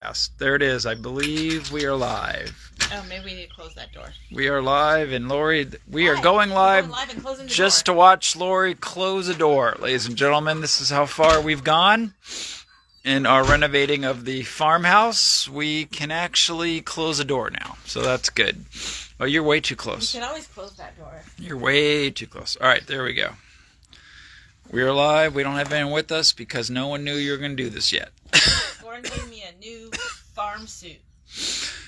Yes, there it is. I believe we are live. Oh, maybe we need to close that door. We are live, and Lori, we are Hi. going live, We're going live and closing the just door. to watch Lori close a door. Ladies and gentlemen, this is how far we've gone in our renovating of the farmhouse. We can actually close a door now, so that's good. Oh, you're way too close. You can always close that door. You're way too close. All right, there we go. We are live. We don't have anyone with us because no one knew you were going to do this yet. Lauren gave me a new farm suit.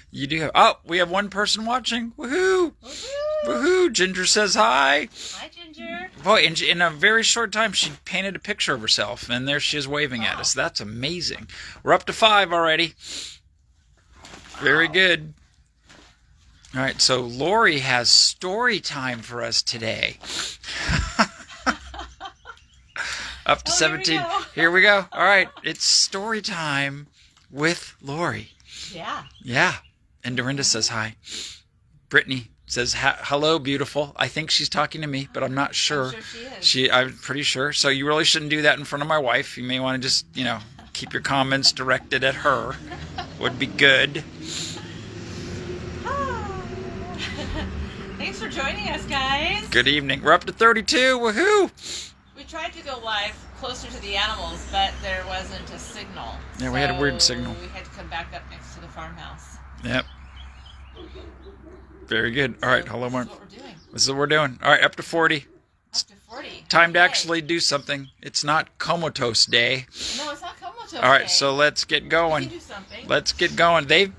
You do have... Oh, we have one person watching. Woohoo! Woohoo! Woohoo! Ginger says hi. Hi, Ginger. Boy, in a very short time, she painted a picture of herself, and there she is waving at us. That's amazing. We're up to 5 already. Very good. All right, so Lori has story time for us today. Up to 17. Here we go. All right, it's story time with Lori. Yeah. Yeah. And Dorinda says hi. Brittany says hello, beautiful. I think she's talking to me, but I'm not sure. I'm sure she is. I'm pretty sure. So you really shouldn't do that in front of my wife. You may want to just, keep your comments directed at her. Would be good. Thanks for joining us, guys. Good evening. We're up to 32. Woohoo! We tried to go live closer to the animals, but there wasn't a signal. Yeah, we had a weird signal. We had to come back up next to the farmhouse. Yep. Very good. All right, hello, Mark. This is what we're doing. This is what we're doing. All right, up to 40. Up to 40. Time to actually do something. It's not comatose day. No, it's not comatose All right, day. so let's get going. We can do something. Let's get going. They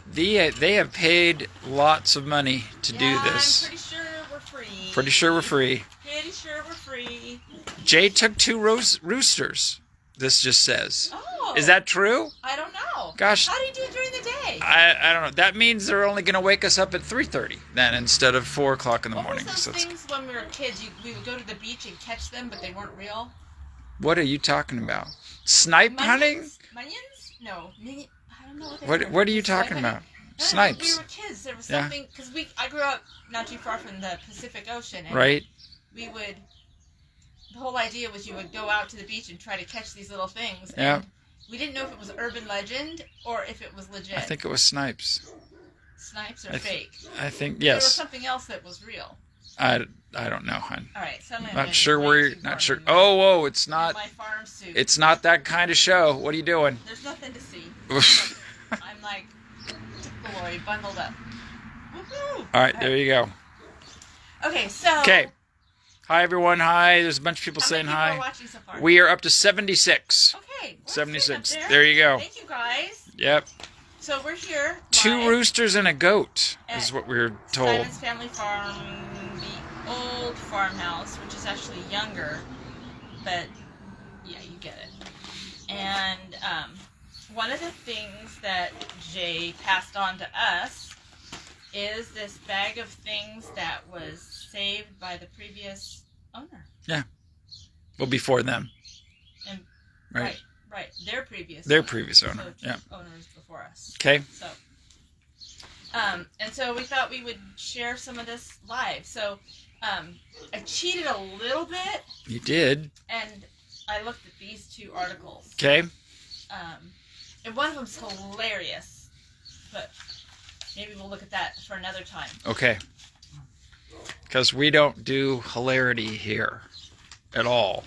have paid lots of money to do this. I'm pretty sure we're free. Pretty sure we're free. Pretty sure we're free. Jay took 2 roosters. This just says. Oh. Is that true? I don't know. Gosh. How do you do it during the day? I don't know. That means they're only going to wake us up at 3:30 then instead of 4 o'clock in the morning. What was those things when we were kids? We would go to the beach and catch them, but they weren't real? What are you talking about? Snipe hunting? Munions? No. I don't know what they were. What are you talking about? No, Snipes. we were kids. There was something, because I grew up not too far from the Pacific Ocean. And Right. we would, the whole idea was you would go out to the beach and try to catch these little things. Yeah. And we didn't know if it was urban legend or if it was legit. I think it was snipes. Snipes are fake. I think, There yes. was something else that was real. I don't know, hon. All right, suddenly Not sure. Oh, it's not. My farm suit. It's not that kind of show. What are you doing? There's nothing to see. I'm like, Lori, bundled up. Woohoo! All right, there you go. Okay, so. Okay. Hi, everyone. Hi. There's a bunch of people How saying many people hi. are watching so far? We are up to 76. Okay. Well, 76. up There you go. Thank you, guys. Yep. So we're here. 2 live roosters and a goat is at what we were told. Simon's Family Farm, the old farmhouse, which is actually younger, but yeah, you get it. And one of the things that Jay passed on to us is this bag of things that was saved by the previous owner. Yeah. Well, before them. And Right. Right. Their previous owner. So Yeah. owners before us. Okay. So, and so we thought we would share some of this live. So, I cheated a little bit. You did. And I looked at these 2 articles. Okay. And one of them's hilarious, but maybe we'll look at that for another time. Okay. Because we don't do hilarity here at all.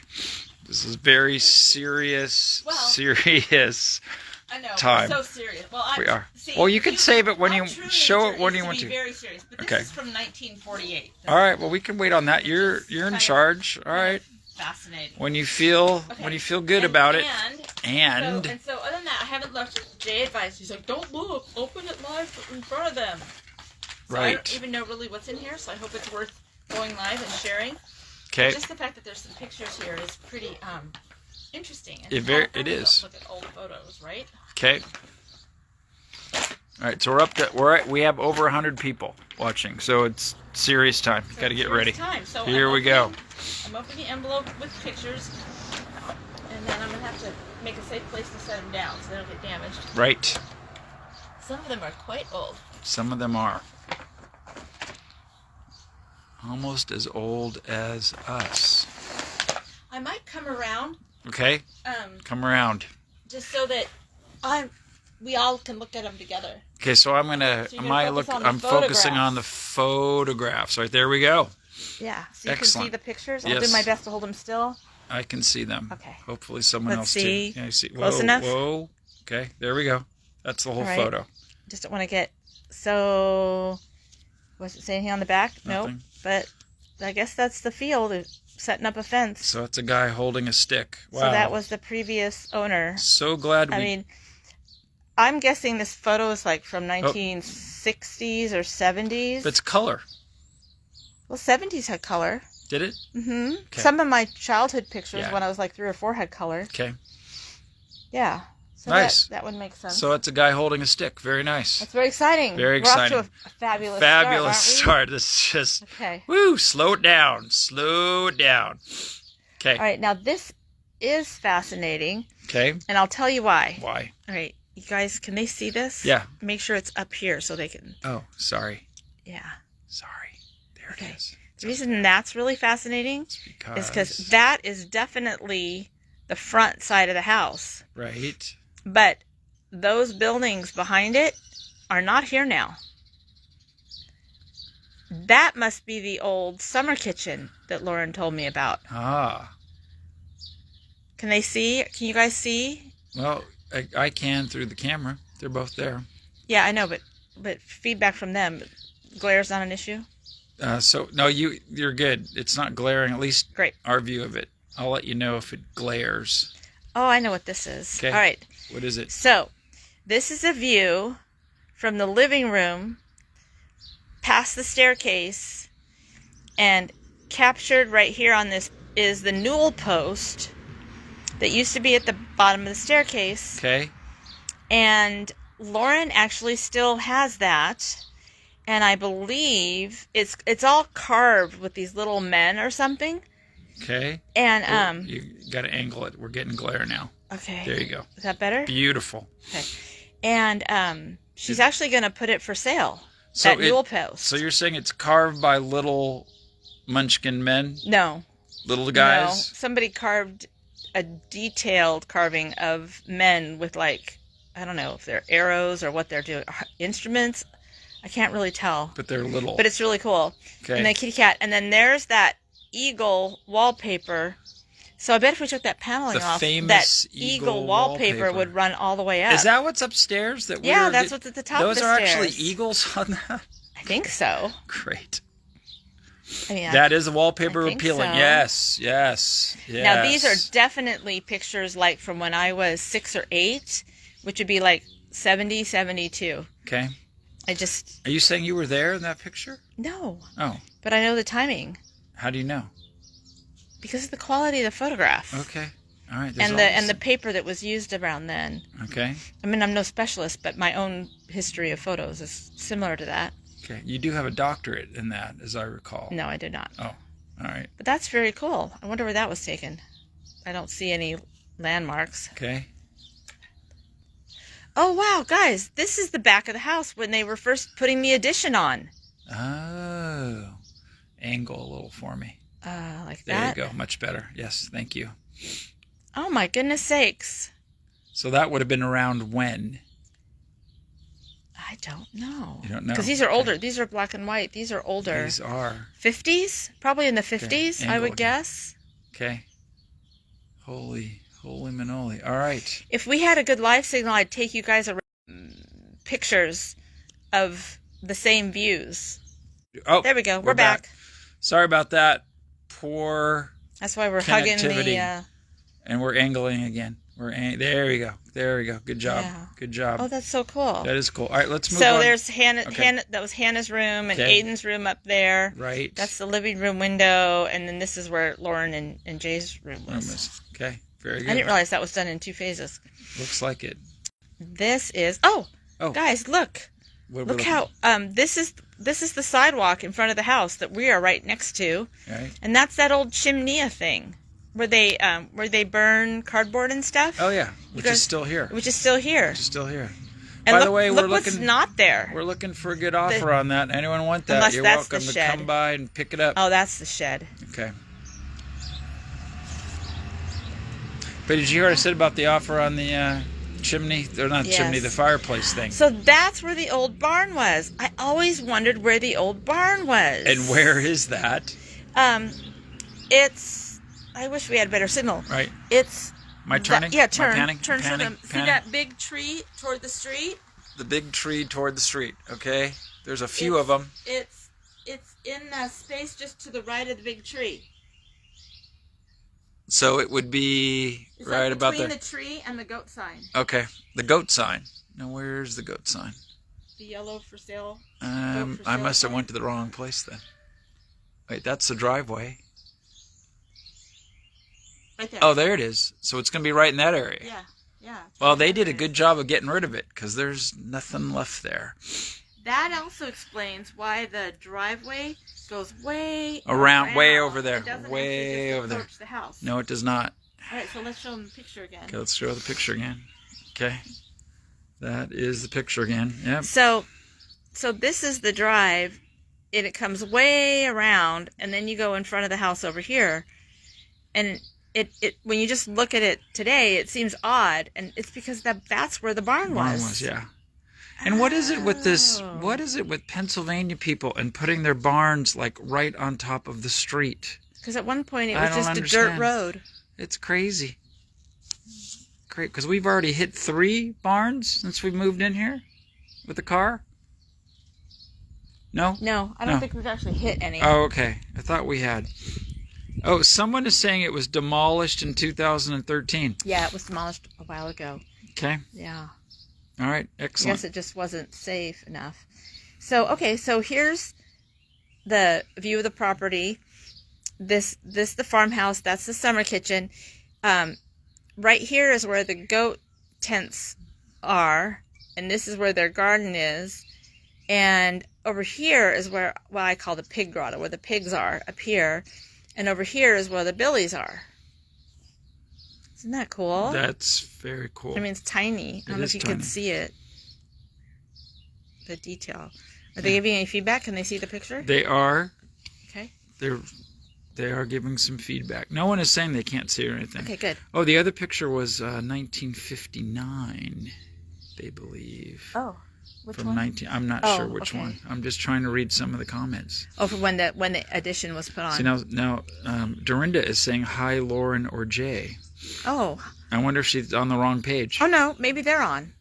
This is very serious, I know, time. we're so serious. Well, We are. See, well, you can save it when you show it when you want to. to. Very serious, but this Okay. is from 1948. All right. Well, we can wait on that. You're in charge. All right. Fascinating. When you feel good about it. And so other than that, I haven't looked. Jay advised. He's like, don't look. Open it live in front of them. So Right. I don't even know really what's in here, so I hope it's worth going live and sharing. Okay. Just the fact that there's some pictures here is pretty interesting. And It is. Look at old photos, right? Okay. All right. So we have over 100 people watching, so it's serious time. So Got to get here's ready. time. So Here we go. I'm opening the envelope with pictures, and then I'm gonna have to make a safe place to set them down so they don't get damaged. Right. Some of them are quite old. Some of them are. Almost as old as us. I might come around. Okay. Come around. Just so that I'm we all can look at them together. Okay, so I'm gonna. So you're gonna focus on the I'm focusing on the photographs. photographs. Right there we go. Yeah, so you can Excellent. see the pictures. I'll Yes. do my best to hold them still. I can see them. Okay. Hopefully someone Let's else see. too. Yeah, you see. Close Whoa, enough? Whoa. Okay, there we go. That's the whole All right. photo. Just don't want to get so. Was it saying here on the back? Nothing. Nope. But I guess that's the field. It's setting up a fence. So it's a guy holding a stick. Wow. So that was the previous owner. So glad we. I mean, I'm guessing this photo is like from 1960s or 70s. It's color. Well, 70s had color. Did it? Mm-hmm. Okay. Some of my childhood pictures Yeah. when I was like 3 or 4 had color. Okay. Yeah. So Nice. that would make sense. So it's a guy holding a stick. Very nice. That's very exciting. Very We're exciting. off to a fabulous Fabulous start, aren't start. This is just. we? Okay. Woo! Slow it down. Slow it down. Okay. All right. Now this is fascinating, Okay. and I'll tell you why. Why? All right. You guys, can they see this? Yeah. Make sure it's up here so they can. Oh, sorry. Yeah. Sorry. There Okay. it is. The reason that's really fascinating It's is because that is definitely the front side of the house. Right. But those buildings behind it are not here now. That must be the old summer kitchen that Lauren told me about. Ah. Can they see? Can you guys see? Well, I can through the camera. They're both there. Yeah, I know, but feedback from them. Glare's not an issue? So no, you're good. It's not glaring. At least Great. our view of it. I'll let you know if it glares. Oh, I know what this is. Okay. All right. What is it? So, this is a view from the living room past the staircase, and captured right here on this is the newel post that used to be at the bottom of the staircase. Okay. And Lauren actually still has that. And I believe it's all carved with these little men or something. Okay. And you got to angle it. We're getting glare now. okay. There you go. Is that better? Beautiful. Okay. And she's actually going to put it for sale. So that newel post. So you're saying it's carved by little munchkin men? No. Little No. guys? Somebody carved a detailed carving of men with, like, I don't know if they're arrows or what they're doing. Instruments. I can't really tell. But they're little. But it's really cool. Okay. And the kitty cat. And then there's that eagle wallpaper. So I bet if we took that paneling The off, famous that eagle wallpaper wallpaper would run all the way up. Is that what's upstairs? That Yeah, we're that's what's at the top of Those the are stairs. actually eagles on that? I think so. Great. I mean, That is a wallpaper I think appealing. so. Yes, yes, yes. Now, these are definitely pictures like from when I was 6 or 8, which would be like 70, 72. Okay. I just... Are you saying you were there in that picture? No. Oh. But I know the timing. How do you know? Because of the quality of the photograph. Okay. All right. And the paper that was used around then. Okay. I mean, I'm no specialist, but my own history of photos is similar to that. Okay. You do have a doctorate in that, as I recall. No, I did not. Oh. All right. But that's very cool. I wonder where that was taken. I don't see any landmarks. Okay. Oh, wow, guys. This is the back of the house when they were first putting the addition on. Oh. Angle a little for me. Like There that. you go. Much better. Yes. Thank you. Oh, my goodness sakes. So that would have been around when? I don't know. You don't know? Because these are Okay. older. These are black and white. These are older. These are. 50s? Probably in the 50s, I angle would again. guess. Okay. Holy manoli. All right. If we had a good live signal, I'd take you guys around pictures of the same views. Oh, There we go. We're back. Sorry about that. Poor. That's why we're hugging Connectivity. the... And we're angling again. There we go. There we go. Good job. Yeah. Good job. Oh, that's so cool. That is cool. All right, let's move So on. there's Hannah, Okay. that was Hannah's room, and Okay. Aiden's room up there. Right. That's the living room window, and then this is where Lauren and Jay's room was. Okay. Very good. I didn't realize that was done in 2 phases. Looks like it. This is... Oh, guys, look. What Look how... This is the sidewalk in front of the house that we are right next to. Right. And that's that old chimney thing where they burn cardboard and stuff. Oh yeah, which is still here. Which is still here. Which is still here. And By look, the way, look we're what's looking. not there. We're looking for a good offer on that. Anyone want that? Unless You're that's welcome the to shed. come by and pick it up. Oh, that's the shed. Okay. But did you hear what I said about the offer on the chimney. They're not Yes. chimney, the fireplace thing. So that's where the old barn was. I always wondered where the old barn was. And where is that? It's. I wish we had better signal. Right. It's. Am I turning? Yeah, Am I turn. panning? Turn. Panning? See Panning? that big tree toward the street? The big tree toward the street. Okay. There's a few of them. It's in a space just to the right of the big tree. So it would be It's right like about between there. the tree and the goat sign. Okay. The goat sign. Now where's the goat sign? The yellow for sale. I must have went to the wrong place then. Wait, that's the driveway. Right there. Oh, there it is. So it's going to be right in that area. Yeah. Yeah. Well, they did a good job of getting rid of it because there's nothing left there. That also explains why the driveway goes way Way over there. It doesn't Way actually just over there. approach the house. No, it does not. All right, so let's show them the picture again. Okay, let's show the picture again. Okay. That is the picture again. Yep. So this is the drive, and it comes way around, and then you go in front of the house over here, and it when you just look at it today, it seems odd, and it's because that's where the barn was. Yeah. And what is it with this? Oh. What is it with Pennsylvania people and putting their barns like right on top of the street? Because at one point it I was don't just understand. a dirt road. It's crazy. Great, because we've already hit 3 barns since we moved in here with the car. No? No, I don't No. think we've actually hit any. Oh, okay. I thought we had. Oh, someone is saying it was demolished in 2013. Yeah, it was demolished a while ago. Okay. Yeah. All right. I Excellent. guess it just wasn't safe enough. So, okay, so here's the view of the property. This the farmhouse, that's the summer kitchen. Right here is where the goat tents are, and this is where their garden is. And over here is where what I call the pig grotto, where the pigs are, up here. And over here is where the billies are. Isn't that cool? That's very cool. I mean, it's tiny. I don't know is if you tiny. can see it. The detail. Are they giving any feedback? Can they see the picture? They are. Okay. They are giving some feedback. No one is saying they can't see or anything. Okay, good. Oh, the other picture was 1959, they believe. Oh, which From one? 19. I'm not Oh, sure which okay. one. I'm just trying to read some of the comments. Oh, for when the addition was put on. See now, Dorinda is saying hi, Lauren or Jay. Oh. I wonder if she's on the wrong page. Oh no, maybe they're on.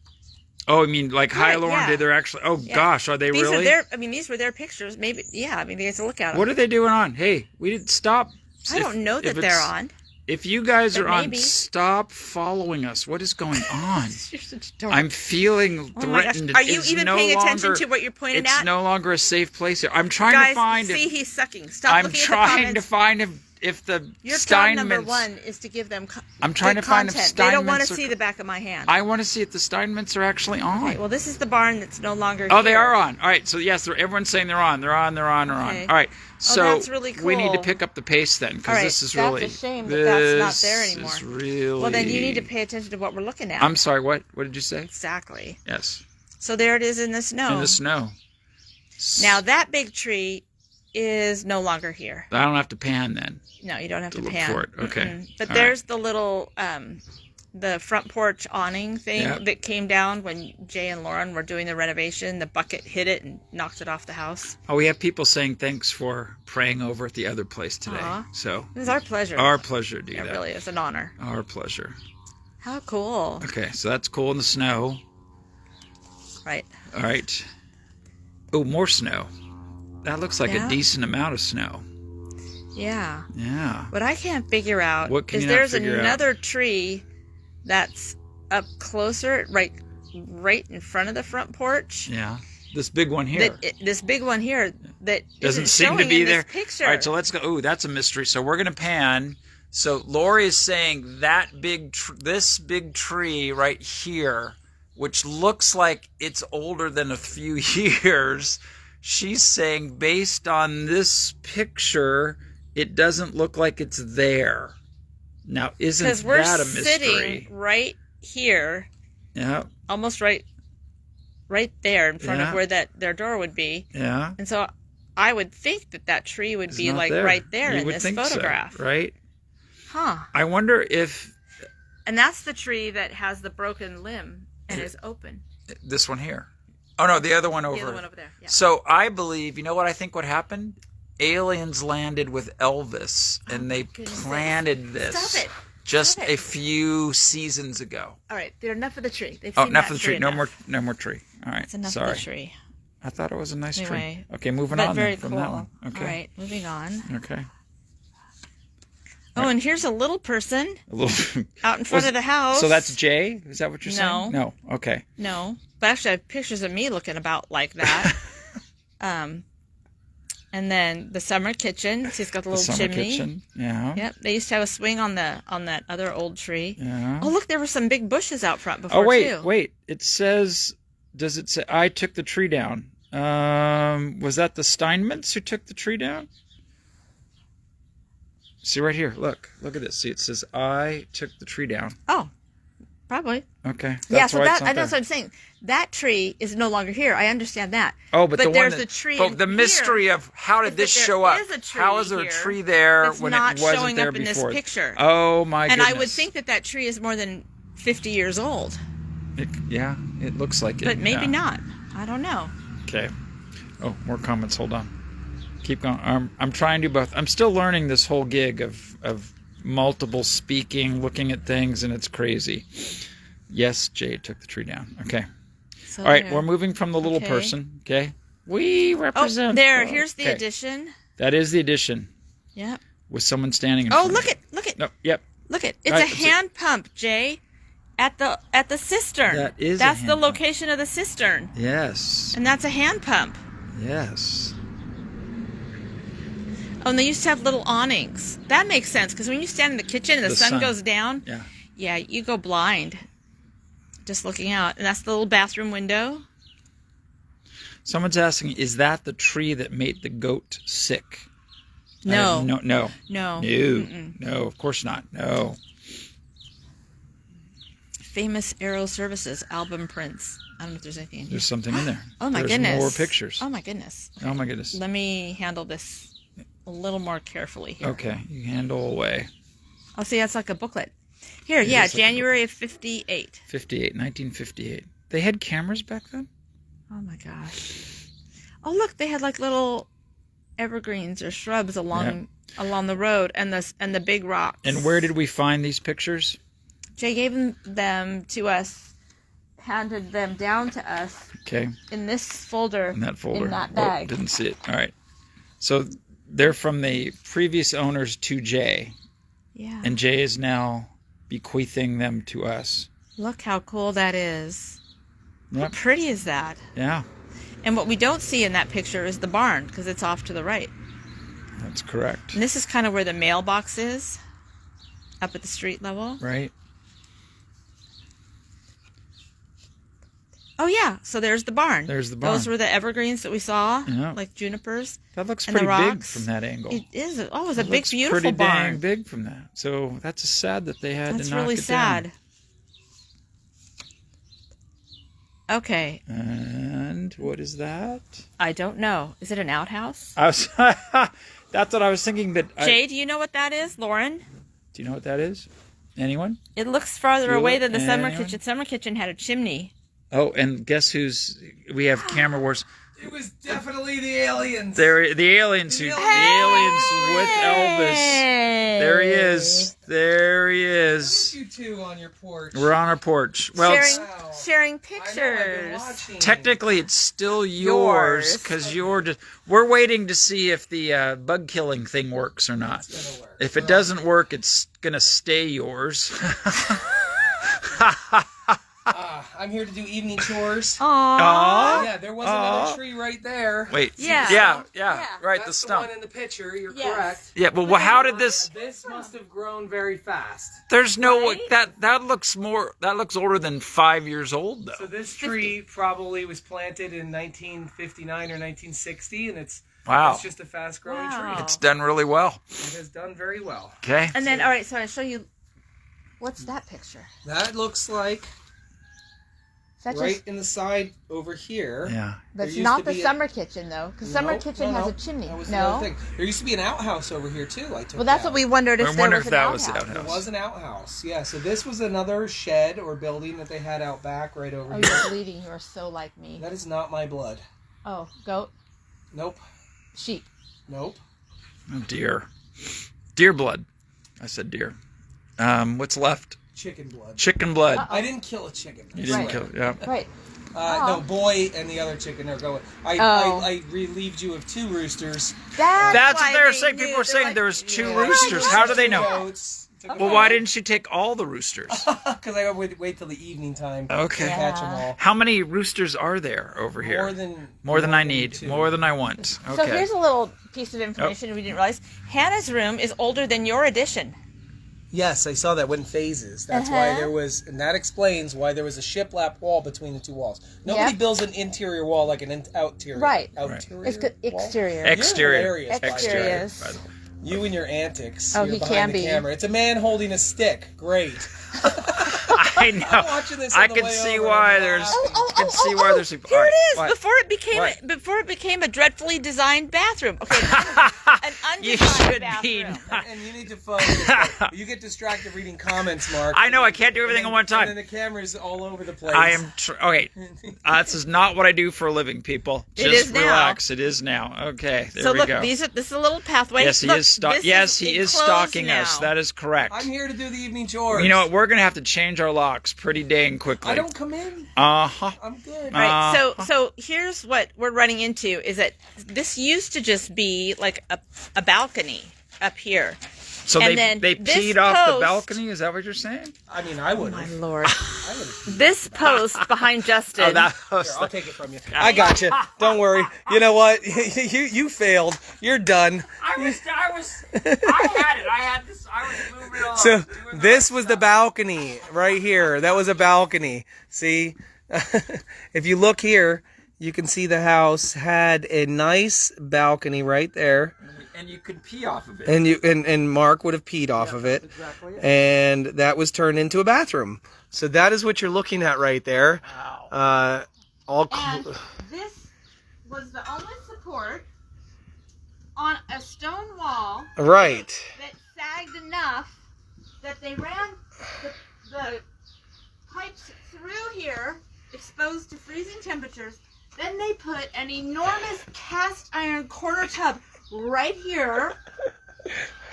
Oh, I mean, like hi, Right, Lauren. yeah. Did they actually? Oh Yeah. gosh, are they These really? are their. I mean, these were their pictures. Maybe. Yeah. I mean, they get to look at them. What are they doing on? Hey, we didn't stop. I don't know that they're on. If you guys But are on, maybe. stop following us. What is going on? You're such a dork. I'm feeling Oh my gosh. threatened. Are you It's even no paying attention longer- to what you're pointing It's at? no longer a safe place here. I'm trying Guys, to find. see, he's sucking. Stop I'm looking at the trying to comments. find if the Your job number Steinmans. 1 is to give them I'm trying good to find if content. They don't want Steinmans to are- see the back of my hand. I want to see if the Steinmans are actually on. Okay, well, this is the barn that's no longer Oh, here. they are on. All right. So yes, everyone's saying they're on. They're on. They're on. They're on. Okay. All right. So that's really we need to cool. pick up the pace then, All because right, this is that's really. a shame that that's not there this anymore. is really. Well, then you need to pay attention to what we're looking at. I'm sorry. What? What did you say? Exactly. Yes. So there it is in the snow. In the snow. Now that big tree is no longer here. I don't have to pan then. No, you don't have To to look pan. for it. Okay. Mm-mm. But All there's the little, the front porch awning thing Yeah. that came down when Jay and Lauren were doing the renovation. The bucket hit it and knocked it off the house. Oh, we have people saying thanks for praying over at the other place today. Aw. So It was our pleasure. our pleasure to do It that. really is an honor. Our pleasure. How cool. Okay, so that's cool in the snow. Right. All right. Oh, more snow. That looks like Yeah. a decent amount of snow. Yeah. Yeah. What I can't figure out What can is you not there's figure out? another tree that's up closer, right in front of the front porch. Yeah. This big one here. This big one here that Doesn't isn't seem to showing be in there. This picture. All right, so let's go. Oh, that's a mystery. So we're going to pan. So Lori is saying that this big tree right here, which looks like it's older than a few years, she's saying based on this picture, it doesn't look like it's there. Now, isn't Because we're that a mystery? sitting right here, Yeah, almost right there in front Yeah. of where their door would be. yeah. And so I would think that tree would It's be not like there. right there You in would this think so, photograph. right? Huh. I wonder if And that's the tree that has the broken limb and is open. This one here. Oh, no, the other one over. The other one over there, yeah. So I believe, you know what I think what happened? Aliens landed with Elvis, and they planted this. Stop it. Just a few seasons ago. All right, there's enough of the tree. They've Oh, seen enough that of the tree. enough. No more tree. All right. That's enough Sorry. of the tree. I thought it was a nice Anyway, tree. Okay, moving but on very then from cool. that one. Okay. All right, moving on. Okay. Oh, and here's a little person A little. out in front of the house. So that's Jay? Is that what you're saying? No. Okay. No, but actually I have pictures of me looking about like that. And then the summer kitchen. She's got the little summer chimney. kitchen. Yeah. Yep. They used to have a swing on that other old tree. Yeah. Oh, look, there were some big bushes out front before too. Wait. It says. Does it say I took the tree down? Was that the Steinmans who took the tree down? See right here. Look at this. See, it says I took the tree down. Oh, probably. Okay. Yeah. So that's what I'm saying. That tree is no longer here. I understand that. Oh, but the there's one a tree. But the mystery of how did this show up? How is there a tree there when it wasn't there before? In this picture. Oh my goodness! And I would think that tree is more than 50 years old. It looks like it. But maybe not. I don't know. Okay. Oh, more comments. Hold on. Keep going. I'm trying to do both. I'm still learning this whole gig of multiple speaking, looking at things, and it's crazy. Yes, Jade took the tree down. Okay. So all right, we're moving from the little person. Okay. We represent. Oh, there. Here's the addition. That is the addition. Yep. With someone standing in Oh, front look of it. Look it. No, yep. Look it. It's a hand pump, Jay. At the cistern. That is. That's the location of the cistern. Yes. And that's a hand pump. Yes. Oh, and they used to have little awnings. That makes sense because when you stand in the kitchen and the sun goes down, yeah, you go blind just looking out. And that's the little bathroom window. Someone's asking, is that the tree that made the goat sick? No. No. Mm-mm. No, of course not. No. Famous Aero Services album prints. I don't know if there's anything in here. There's something in there. Oh my There's goodness. more pictures. Oh my goodness. Oh my goodness. Let me handle this a little more carefully here. Okay, you handle away. Oh, see, that's like a booklet. Here, January of 58. 1958. They had cameras back then? Oh my gosh. Oh, look, they had like little evergreens or shrubs along the road and the big rocks. And where did we find these pictures? Jay gave them to us, handed them down to us. Okay. In this folder. In that folder. In that bag. Oh, didn't see it. All right. So they're from the previous owners to Jay. Yeah. And Jay is now bequeathing them to us. Look how cool that is. Yep. How pretty is that? Yeah. And what we don't see in that picture is the barn because it's off to the right. That's correct. And this is kind of where the mailbox is, up at the street level. Right. Oh, yeah. So there's the barn. There's the barn. Those were the evergreens that we saw, like junipers. That looks and pretty the big rocks. from that angle. It is. Oh, it was a big, looks beautiful pretty barn. Dang big from that. So that's sad that they had to knock it down. That's really sad. Okay. And what is that? I don't know. Is it an outhouse? That's what I was thinking. Jay, do you know what that is? Lauren? Do you know what that is? Anyone? It looks farther away than the summer Anyone? kitchen. Summer kitchen had a chimney. Oh, and guess we have camera wars. It was definitely the aliens. They're the aliens the aliens with Elvis. There he is. There he is. You two on your porch. We're on our porch. Well, sharing I know, pictures. I've been technically it's still yours because we're waiting to see if the bug killing thing works or not. It's gonna work. If it doesn't work, it's gonna stay yours. I'm here to do evening chores. Aww. Yeah, there was another tree right there. Wait. Yeah. Right, That's the stump. one in the picture. You're Yes. correct. Yeah, well, how did this? This must have grown very fast. There's no Right? that looks older than 5 years old though. So this tree probably was planted in 1959 or 1960, and it's just a fast-growing Wow. tree. It's done really well. It has done very well. Okay. And then, all right, so I show you. What's that picture? That looks like That's right just, in the side over here. Yeah. that's used not to the be summer kitchen, though. Because summer Nope, kitchen no, has no. a chimney. That was No? another thing. There used to be an outhouse over here, too. I took Well, that's down. what we wondered if I there wonder was if an that was the outhouse. There outhouse. was an outhouse, yeah. So this was another shed or building that they had out back right over Oh, here. you're bleeding. You are so like me. That is not my blood. Oh, goat? Nope. Sheep. Nope. Oh, dear. Deer blood. I said deer. What's left? Chicken blood. Chicken blood. Uh-oh. I didn't kill a chicken. You didn't Right. kill it. Yeah. Right. No, boy and the other chicken are going. I relieved you of 2 roosters. That's why what they're they saying. knew. People are They're saying like, there was 2 Yeah. roosters. How do they 2 know? goats. Well, why didn't she take all the roosters? Because I gotta wait till the evening time Okay. to catch them all. How many roosters are there over here? More than I need. 2. More than I want. Okay. So here's a little piece of information we didn't realize. Hannah's room is older than your addition. Yes, I saw that in phases. That's why there was, and that explains why there was a shiplap wall between the 2 walls. Nobody Yep. builds an interior wall like an outerior. Right. Outerior It's good. wall? Exterior. Exterior. You're hilarious, by the way. Exterior. By the way. You and your antics. Oh, You're he behind can the be. camera. It's a man holding a stick. Great. I know. I'm watching this on I the can way see over. why I'm there's. laughing. I can see why there's. Here All right, it is. what? Before it became a dreadfully designed bathroom. Okay, an You undesigned should be. bathroom. And you need to focus. You get distracted reading comments, Mark. I know. I can't do everything And at one then- time. And then the camera's all over the place. I am. Okay. This is not what I do for a living, people. It Just is now. relax. It is now. Okay. There So we look, go. this is a little pathway. Yes, he Look, is. this Yes, he is enclosed stalking now. us. That is correct. I'm here to do the evening chores. You know what? We're gonna have to change our locks pretty dang quickly. I don't come in. Uh huh. I'm good. Right. So here's what we're running into is that this used to just be like a balcony up here. So And they then this peed off the post- balcony. Is that what you're saying? I mean, I would. My Lord. I would. This post behind Justin. Oh, that Here, was. I'll take it from you. I got you. Don't worry. You know what? You failed. You're done. I had it. I had this. I was moving on. So this was the balcony right here. That was a balcony. See, if you look here, you can see the house had a nice balcony right there, And you could pee off of it. and and Mark would have peed off of it, Exactly. and that was turned into a bathroom. So that is what you're looking at right there. Wow. And this was the only support on a stone wall Right. that sagged enough that they ran the pipes through here, exposed to freezing temperatures. Then they put an enormous cast iron corner tub right here,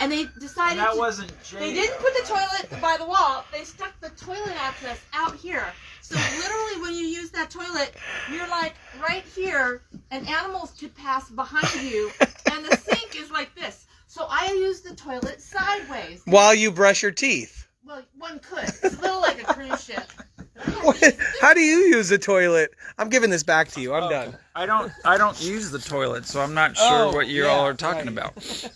and they decided that to, wasn't they didn't put the toilet by the wall. They stuck the toilet access out here. So literally, when you use that toilet, you're like right here, and animals could pass behind you, and the sink is like this. So I use the toilet sideways. While you brush your teeth. Well, one could. It's a little like a cruise ship. How do you use the toilet? I'm giving this back to you. I'm done. I don't use the toilet, so I'm not sure Oh, what you yeah, all are talking right. about.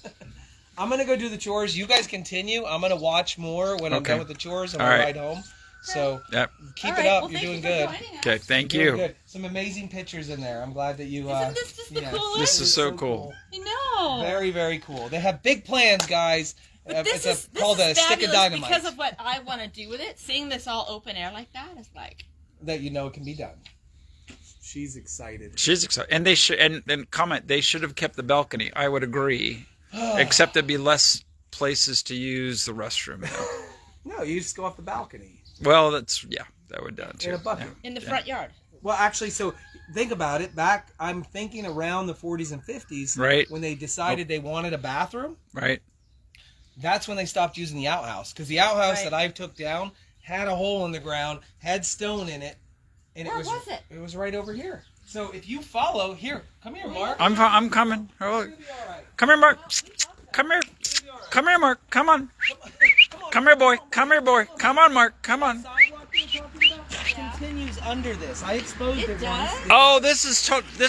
I'm gonna go do the chores. You guys continue. I'm gonna watch more when I'm Okay. done with the chores and All I'll right. ride home. So Yep. keep All it right, up. well, You're thank doing you for good. joining us. Okay. Thank You're doing you. good. Some amazing pictures in there. I'm glad that you. Isn't this just the yeah. coolest? This is so cool. I know. Very, very cool. They have big plans, guys. But this It's is called a stick of fabulous dynamite. because of what I want to do with it. Seeing this all open air like that is like. That you know it can be done. She's excited. She's excited, and they should. And then comment. They should have kept the balcony. I would agree, except there'd be less places to use the restroom. Though. No, you just go off the balcony. Well, that's that would done too. In a bucket. In the front yard. Well, actually, so think about it. Back, I'm thinking around the 40s and 50s, Right. when they decided they wanted a bathroom. Right. That's when they stopped using the outhouse, because the outhouse Right. that I took down had a hole in the ground, had stone in it, and Where was it? It was right over here. So if you follow here, come here, Mark. I'm coming. Oh, You're gonna be all right. come here, Mark. Come here. Come here, Mark. Come on. Come here, boy. Come here, boy. Come on, Mark. Come on. Sidewalk you're talking about continues under this. I exposed it, It once. does? Oh, this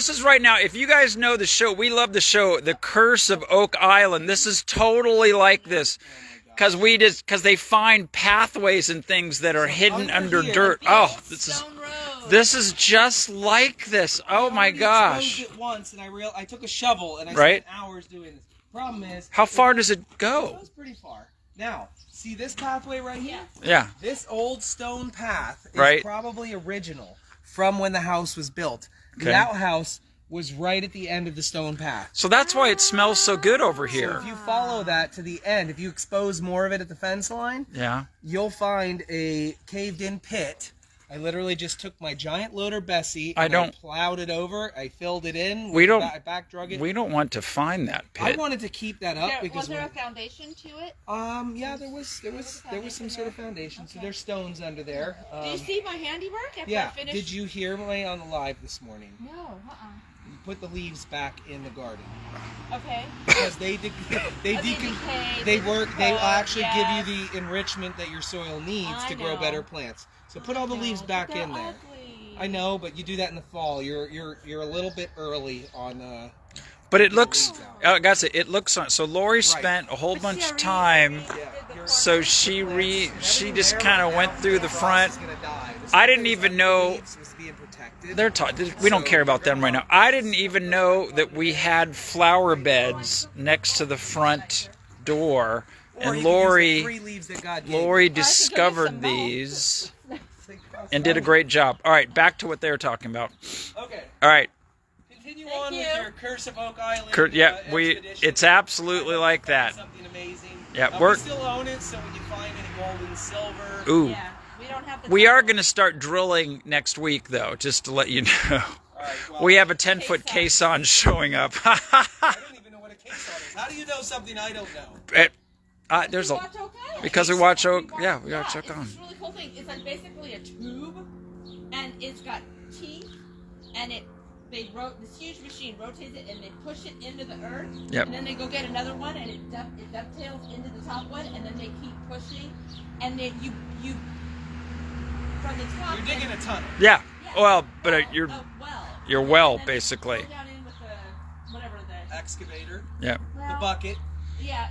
is right now. If you guys know the show, we love the show, The Curse of Oak Island. This is totally like this, because they find pathways and things that are hidden under here, dirt. Oh, this is Stone Road. this is just like this. Oh my I gosh! exposed it once, and I took a shovel and I Right. spent hours doing this. Problem is, How far does it it go? goes pretty far. Now, see this pathway right here? Yeah. This old stone path is Right. probably original from when the house was built. Okay. The outhouse was right at the end of the stone path. So that's why it smells so good over So here. if you follow that to the end, if you expose more of it at the fence line, Yeah. you'll find a caved-in pit. I literally just took my giant loader Bessie and I plowed it over. I filled it in. I back drug it. We don't want to find that pit. I wanted to keep that up because was there a foundation to it? Yeah, there was some sort of foundation. Okay. So there's stones under there. Did you see my handiwork after yeah. I finished? Did you hear me on the live this morning? No. You put the leaves back in the garden. Okay. Because they actually give you the enrichment that your soil needs to grow better plants. So put all the leaves back in there. Ugly. I know, but you do that in the fall. You're a little bit early on. But it looks, guys, it looks on. So Lori spent a whole bunch of time. So she just kind of went through the front. I didn't even know. We don't care about them right now. I didn't even know that we had flower beds next to the front door. And Lori discovered these and did a great job. All right, back to what they were talking about. Okay. All right. Continue on with your Curse of Oak Island. It's absolutely like that. Something amazing. Yeah, we still own it, so when you find any gold and silver. Ooh. Yeah, we don't have the. We are going to start drilling next week, though, just to let you know. All right, well, we have a 10-foot caisson showing up. I don't even know what a caisson is. How do you know something I don't know? There's watch Oak Island. because we watch Oak. Yeah, we watch Oak Island. It's a really cool thing. It's like basically a tube, and it's got teeth, and they wrote this huge machine rotates it, and they push it into the earth. Yep. And then they go get another one, and it dovetails into the top one, and then they keep pushing, and then you from the top. You're digging a tunnel. Yeah. Well, but your you're well basically. Go down in with the Excavator. Yeah. The bucket. Yeah,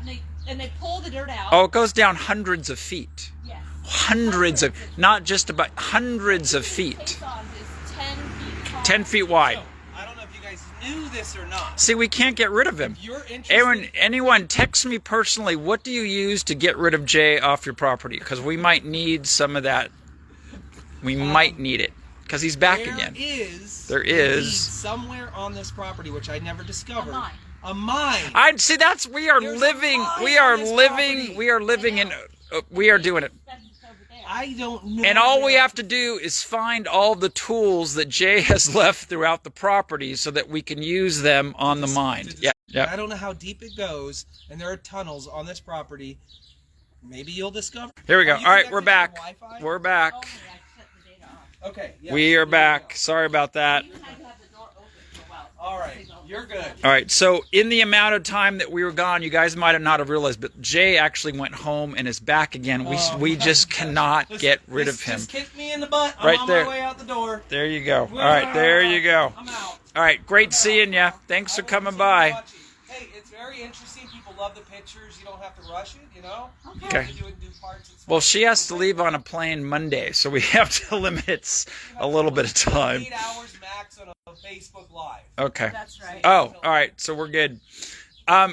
and they pull the dirt out. Oh, it goes down hundreds of feet. Yes. Hundreds of, not just about hundreds of feet. Caisson is 10 feet tall. 10 feet wide. So, I don't know if you guys knew this or not. See, we can't get rid of him. If you're interested, Anyone text me personally, what do you use to get rid of Jay off your property? Because we might need some of that. We might need it. Because he's back again. There is somewhere on this property, which I never discovered. A mine. A mine. I'd see we are There's living, a mine we are on this living, property. we are living in, we are doing it. I don't know. And all we have to do is find all the tools that Jay has left throughout the property so that we can use them on the mine. Yeah. I don't know how deep it goes, and there are tunnels on this property. Maybe you'll discover. Here we go. Are you All right, we're connected to back. Wi-Fi? We're back. Oh, yeah, I shut the data off. Okay. Yeah, We are there you back. go. Sorry about that. You had to have the door open for a while. All right, you're good. All right, so in the amount of time that we were gone, you guys might have not have realized, but Jay actually went home and is back again. We just cannot get rid of him. Just kicked me in the butt. Right I'm there. on my way out the door. There you go. All right, there you go. I'm out. All right, great seeing you. Thanks for coming by. Hey, it's very interesting. People love the pictures. You don't have to rush it, you know? Okay. You do it in due parts. It's Well, fine. she has to leave on a plane Monday, so we have to limit it a little bit of time. 8 hours max on a Facebook Live. Okay. That's right. Oh, all right. So we're good.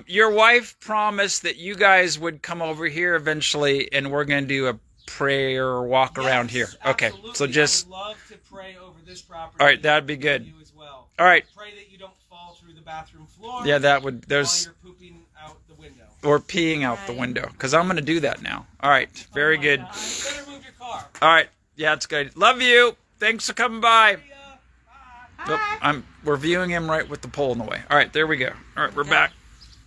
Your wife promised that you guys would come over here eventually, and we're going to do a prayer walk around here. Okay. Absolutely. So just. I would love to pray over this property. All right, that'd be good. You as well. All right. Pray that you don't fall through the bathroom floor. Yeah, that would. While There's. you're pooping out the window. Or peeing out the window, because I'm going to do that now. All right. Very good. Better move your car. All right. Yeah, it's good. Love you. Thanks for coming by. Nope, we're viewing him right with the pole in the way. All right, there we go. All right, we're back.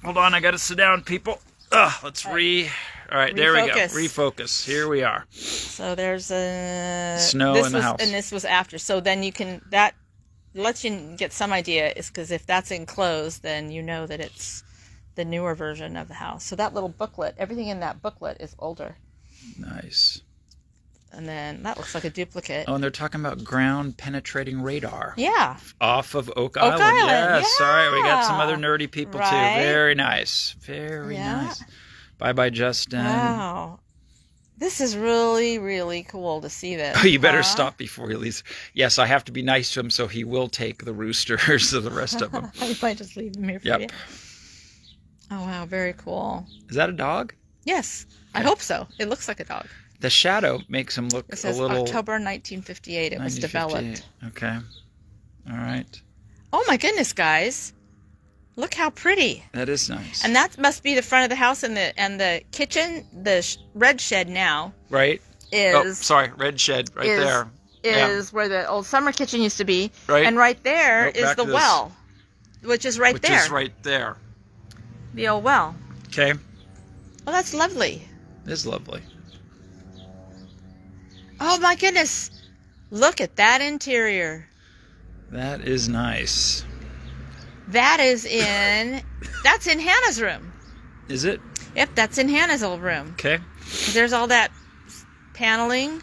Hold on, I got to sit down, people. Let's All right, there we go. Refocus. Here we are. So there's a snow in the house, and this was after. So then you can that lets you get some idea, is because if that's enclosed, then you know that it's the newer version of the house. So that little booklet, everything in that booklet is older. Nice. And then that looks like a duplicate. Oh, and they're talking about ground penetrating radar. Yeah. Off of Oak Island. Yes. Yeah. All right, we got some other nerdy people too. Very nice. Very nice. Bye, Justin. Wow. This is really, really cool to see this. Oh, you better stop before he leaves. Yes, I have to be nice to him, so he will take the roosters of the rest of them. I might just leave them here for you. Oh, wow. Very cool. Is that a dog? Yes. I hope so. It looks like a dog. The shadow makes him look It a says little... October 1958 it was developed. 1958. Okay. All right. Oh my goodness, guys. Look how pretty. That is nice. And that must be the front of the house, and the kitchen, the red shed now right? is... Oh, sorry. Red shed right there. Is where the old summer kitchen used to be. Right. And right there Nope, is back the to this. well, which is right there. Which is right there. The old well. Okay. Oh, that's lovely. It is lovely. Oh my goodness. Look at that interior. That is nice. That is in... That's in Hannah's room. Is it? Yep, that's in Hannah's old room. Okay. There's all that paneling,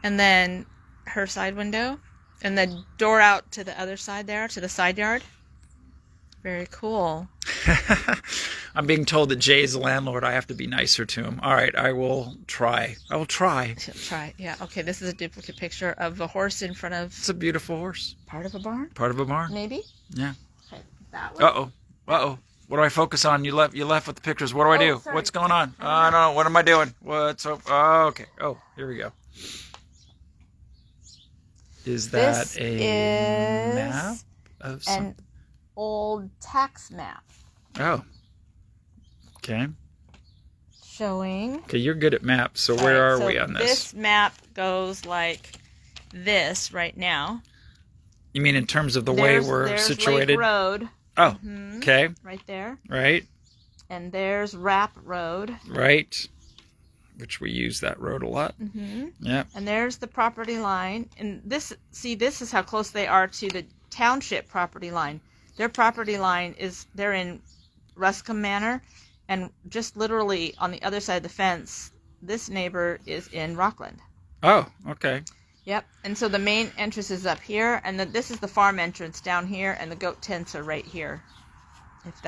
and then her side window, and the door out to the other side there, to the side yard. Very cool. I'm being told that Jay's the landlord. I have to be nicer to him. All right, I will try. I will try. Try, yeah. Okay, this is a duplicate picture of a horse in front of It's a beautiful horse. part of a barn, Part of a barn. maybe? Yeah. Okay, that one. Uh-oh. Uh-oh. What do I focus on? You left with the pictures. What do I do? Sorry. What's going on? I don't know. What am I doing? What's up? Oh, okay. Oh, here we go. Is that This a is map of some... An old tax map Oh. Okay. showing... Okay, you're good at maps, so where are so we on this? This map goes like this right now. You mean in terms of the way we're there's situated? Lake Road. Oh, Mhm. okay. Right there. Right, And there's Rapp Road. right. Which we use that road a lot. Mm-hmm. Yeah. And there's the property line. And this is how close they are to the township property line. Their property line they're in Ruscombe Manor. And just literally on the other side of the fence, this neighbor is in Rockland. Oh, okay. Yep. And so the main entrance is up here. And then this is the farm entrance down here. And the goat tents are right here. If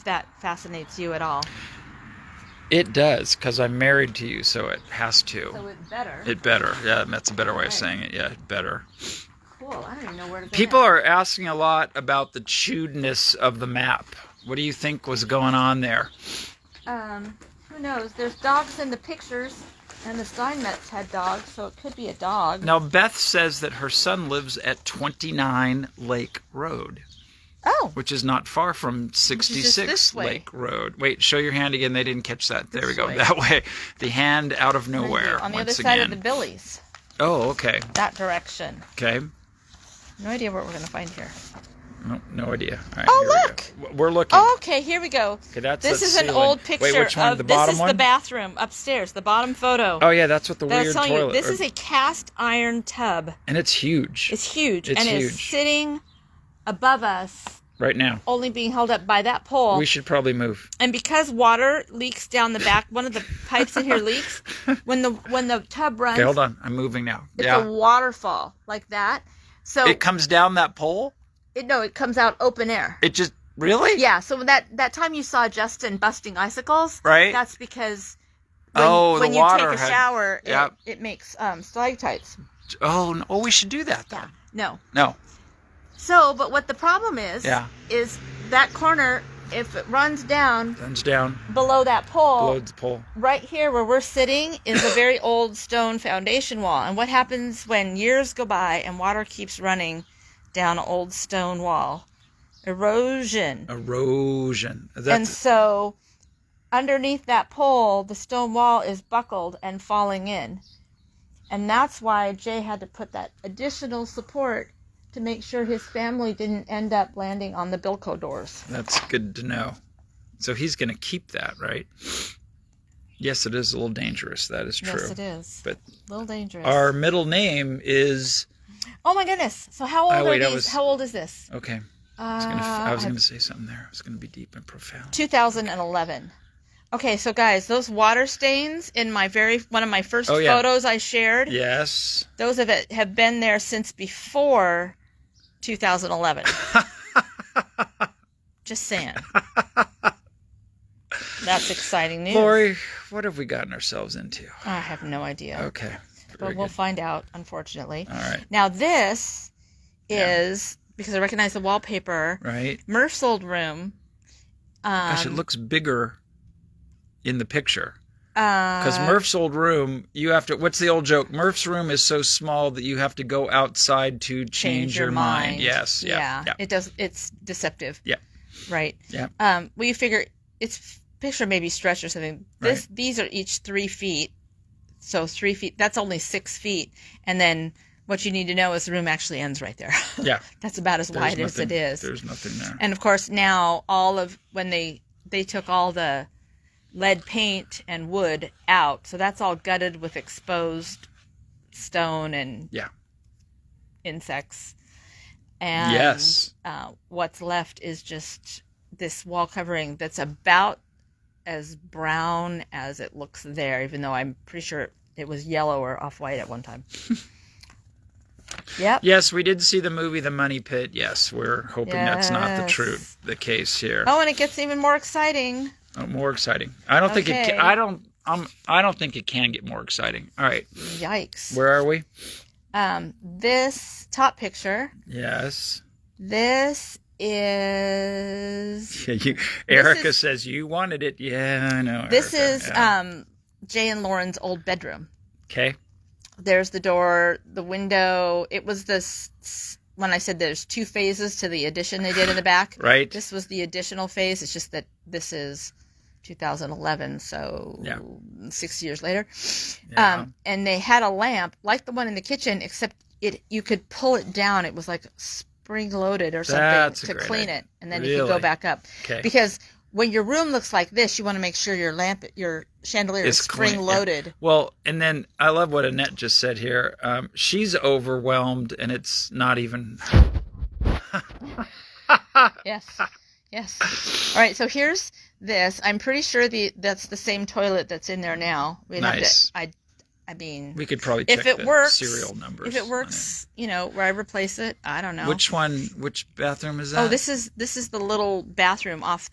that fascinates you at all. It does, because I'm married to you, so it has to. So it better. It better. Yeah, that's a better way of Right. saying it. Yeah, it better. Cool. I don't even know where to go. People are asking a lot about the chewedness of the map. What do you think was going on there? Who knows? There's dogs in the pictures, and the Steinmetz had dogs, so it could be a dog. Now, Beth says that her son lives at 29 Lake Road, Oh, which is not far from is just 66 this way. Lake Road. Wait, show your hand again. They didn't catch that. There we This go. way. That way. The hand out of right nowhere. here, on the other once side again. of the Billies. Oh, okay. That direction. Okay. No idea what we're going to find here. No idea. All right, Oh, here we look! go. We're looking. Oh, okay, here we go. Okay, that's This the is an ceiling. old picture Wait, which one? of The this bottom is one? the bathroom upstairs, the bottom photo. Oh, yeah, that's what the That I was weird telling toilet. you, this is a cast iron tub. And it's huge. It's huge, It's and it's huge. sitting above us, right now. only being held up by that pole. We should probably move. And because water leaks down the back, one of the pipes in here leaks. When the tub runs, Okay, hold on. I'm moving now. it's Yeah. a waterfall like that. So It comes down that pole? it comes out open air. It just... Really? Yeah. So that time you saw Justin busting icicles, Right. That's because Oh, when the you water take a had- shower, Yep. it makes stalactites. Oh, no. Oh, we should do that then. No. No. So, but what the problem is that corner, if it runs down Runs down. below that pole, Below the pole. right here where we're sitting is a very old stone foundation wall. And what happens when years go by and water keeps running down an old stone wall? Erosion. Erosion. And so underneath that pole, the stone wall is buckled and falling in. And that's why Jay had to put that additional support to make sure his family didn't end up landing on the Bilko doors. That's good to know. So he's going to keep that, right? Yes, it is a little dangerous. That is true. Yes, it is. But A little dangerous. our middle name is... Oh my goodness. So how old wait, are I these? was- How old is this? Okay. I was going to say something there. It was going to be deep and profound. 2011. Okay, so guys, those water stains in one of my first Oh, yeah. photos I shared, Yes. those have been there since before 2011. Just saying. That's exciting news. Lori, what have we gotten ourselves into? I have no idea. Okay. but Very we'll good. find out, unfortunately. All right. Now this is, because I recognize the wallpaper, Right. Murph's old room. Gosh, it looks bigger in the picture. Because Murph's old room, you have to. What's the old joke? Murph's room is so small that you have to go outside to change your mind. Yes. Yeah. It does. It's deceptive. Yeah. Right. Yeah. Well, you figure it's picture maybe stretch or something. Right. These are each 3 feet. So 3 feet. That's only 6 feet. And then what you need to know is the room actually ends right there. Yeah. That's about as wide as it is. There's nothing there. And of course now when they took all the lead paint and wood out, so that's all gutted with exposed stone and insects. And yes, what's left is just this wall covering that's about as brown as it looks there, even though I'm pretty sure it was yellow or off-white at one time. Yep. Yes, we did see the movie The Money Pit. Yes, we're hoping that's not the case here. Oh, and it gets even more exciting. Oh, more exciting. I don't think it. I don't think it can get more exciting. All right. Yikes. Where are we? This top picture. Yes. This is. Erica says you wanted it. Yeah, I know. This Erica. is Jay and Lauren's old bedroom. Okay. There's the door, the window. It was this. When I said there's 2 phases to the addition they did in the back. Right. This was the additional phase. It's just that this is 2011, so 6 years later. Yeah. And they had a lamp like the one in the kitchen, except you could pull it down. It was like spring loaded or something to clean it, and then you could go back up. Okay. Because when your room looks like this, you want to make sure your chandelier is spring loaded. Yeah. Well, and then I love what Annette just said here. She's overwhelmed, and it's not even. Yes. All right. So here's this. I'm pretty sure that's the same toilet that's in there now. Nice. I mean, we could probably check the serial numbers. If it works, where I replace it, I don't know. Which bathroom is that? Oh, this is the little bathroom off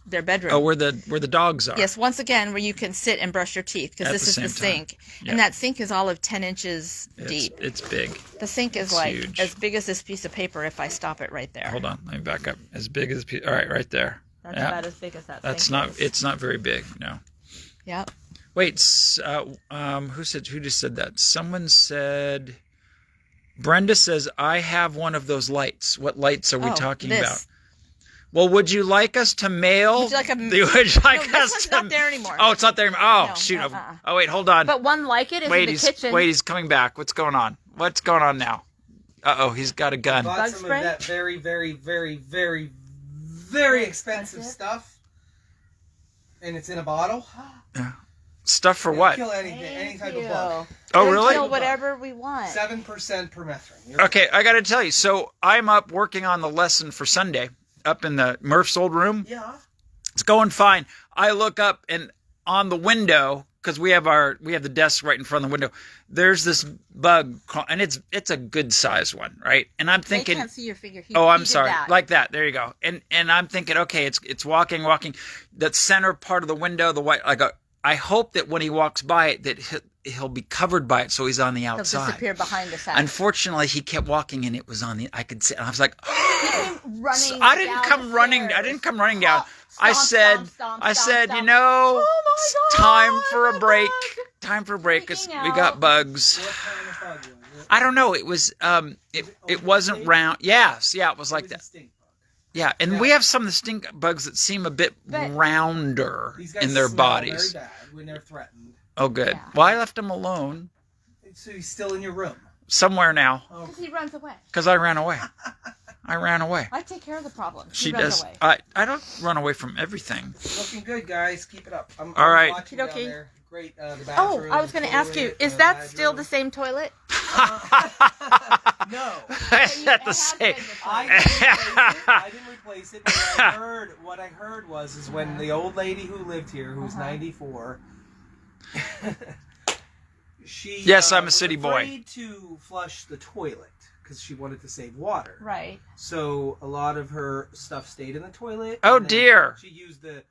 their bedroom. Oh, where the dogs are. Yes, once again, where you can sit and brush your teeth, because this is the sink. Yep. And that sink is all of 10 inches deep. It's big. The sink is huge. as big as this piece of paper if I stop it right there. Hold on, let me back up. As big as all right, right there. That's about as big as that That's sink not is. It's not very big, no. Yep. Wait, who just said that? Someone said Brenda says I have one of those lights. What lights are we talking about? Well, would you like us to mail? Would you like us this one's not there anymore. Oh, it's not there anymore. Oh, No, shoot. no, Oh, wait, hold on. But one like it is in the kitchen. Wait, he's coming back. What's going on? What's going on now? Uh-oh, he's got a gun. Bought Bug some spray? of that very, very, very, very, very expensive stuff. And it's in a bottle. Yeah. Stuff for It'll what? Kill any type of bug. Oh, We'll really? kill whatever we want. 7% permethrin. Okay, I got to tell you. So I'm up working on the lesson for Sunday up in the Murph's old room. Yeah. It's going fine. I look up and on the window, because we have the desk right in front of the window. There's this bug, and it's a good size one, right? And I'm thinking, They can't see your finger. I'm sorry, like that. There you go. And I'm thinking, okay, it's walking. That center part of the window, the white. I hope that when he walks by it, that he'll be covered by it, so he's on the outside. He'll disappear behind the side. Unfortunately, he kept walking, and it was on the. I could see. And I was like, running. I didn't come running down. I said, oh it's time for a break. Time for a break because we got bugs. What kind of bug was it? I don't know. It was it wasn't round. Yes, yeah, it was like that. Stink bug. Yeah, and we have some of the stink bugs that seem a bit rounder These guys in their smell bodies. very bad when they're threatened. Oh, good. Yeah. Well, I left him alone So he's still in your room. somewhere now Because he runs away. because I ran away. I take care of the problem. She he runs does. away. I don't run away from everything. Looking good, guys. Keep it up. I'm All right. watching down Okey-dokey. there. Great. The Oh, bathroom, I was going to ask you, toilet, is that bedroom. still the same toilet? No. Is that the same? I didn't replace it. But what I heard was when the old lady who lived here, who's 94, she Yes, I'm a was city boy. afraid to flush the toilet because she wanted to save water. Right. So a lot of her stuff stayed in the toilet. Oh, and then dear. She used the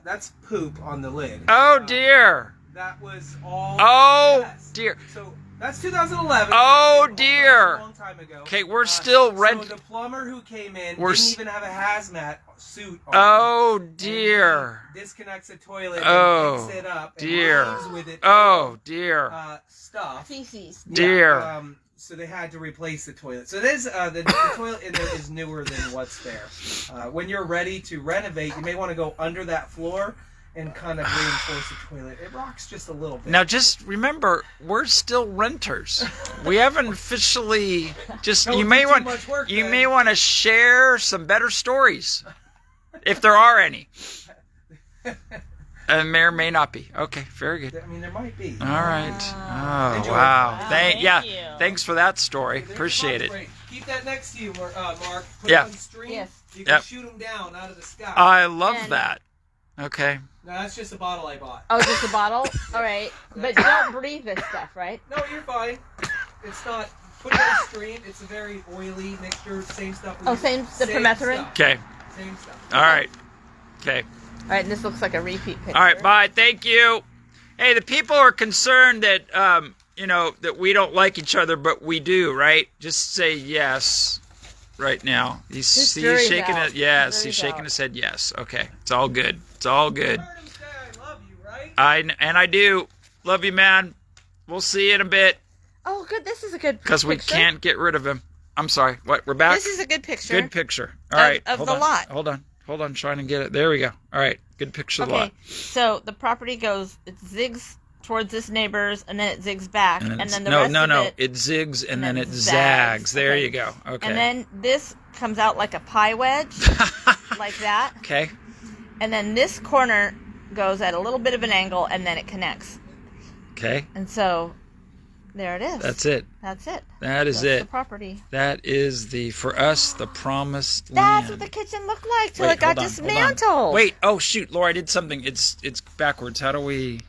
that's poop on the lid. Oh dear. That was all. Oh yes. dear. So That's 2011. Oh, A dear. long time ago. Okay, we're still So the plumber who came in We're didn't even have a hazmat suit on. Oh, And dear. he disconnects the toilet Oh, and picks it up dear. and leaves with it Oh, dear. stuff. Feces. Dear. So they had to replace the toilet. So this the toilet in there is newer than what's there. When you're ready to renovate, you may want to go under that floor and kind of reinforce the toilet. It rocks just a little bit. Now, just remember, we're still renters. We haven't officially. Just Don't you do may too want much work, you then. may want to share some better stories, if there are any. And there may not be. Okay, very good. I mean, there might be. All right. Oh, Enjoy. wow. Wow, Thank thank yeah. you. Thanks for that story. There's Appreciate a it. great. Keep that next to you, Mark. Put Yeah. it on stream. Yes. You can Yep. shoot them down out of the sky. I love And- that. Okay. No, that's just a bottle I bought. Oh, just a bottle? All right. But don't breathe this stuff, right? No, you're fine. It's not. Put it on stream. It's a very oily mixture. Same stuff. Oh, same- the permethrin? stuff. Okay. Same stuff. All right. Okay. All right, and this looks like a repeat picture. All right. Bye. Thank you. Hey, the people are concerned that that we don't like each other, but we do, right? Just say yes right now. He's jury's shaking out. it. Yes, Jury's he's shaking out. his head. Yes. Okay. It's all good. It's all good. You heard him say I love you, right? I do. Love you, man. We'll see you in a bit Oh, good. This is a good because we picture. can't get rid of him. I'm sorry. What? We're back? This is a good picture. Good picture. All Of- right. of Hold the on. lot. Hold on. Trying to get it. There we go. All right. Good picture of the Okay, lot. so the property goes, it zigs towards this neighbor's, and then it zigs back, and it's- then the no, rest no, of no. it, It zigs and then then it zags. zags. There Okay. you go. Okay. and then this comes out like a pie wedge, like that, okay. and then this corner goes at a little bit of an angle, and then it connects, Okay. and so there it is. That's it. That's it. That is That's it. the property. That is for us the promised That's land. what the kitchen looked like till Wait, it got hold on, hold on. dismantled. Wait. Oh shoot, Laura, I did something. It's backwards. How do we?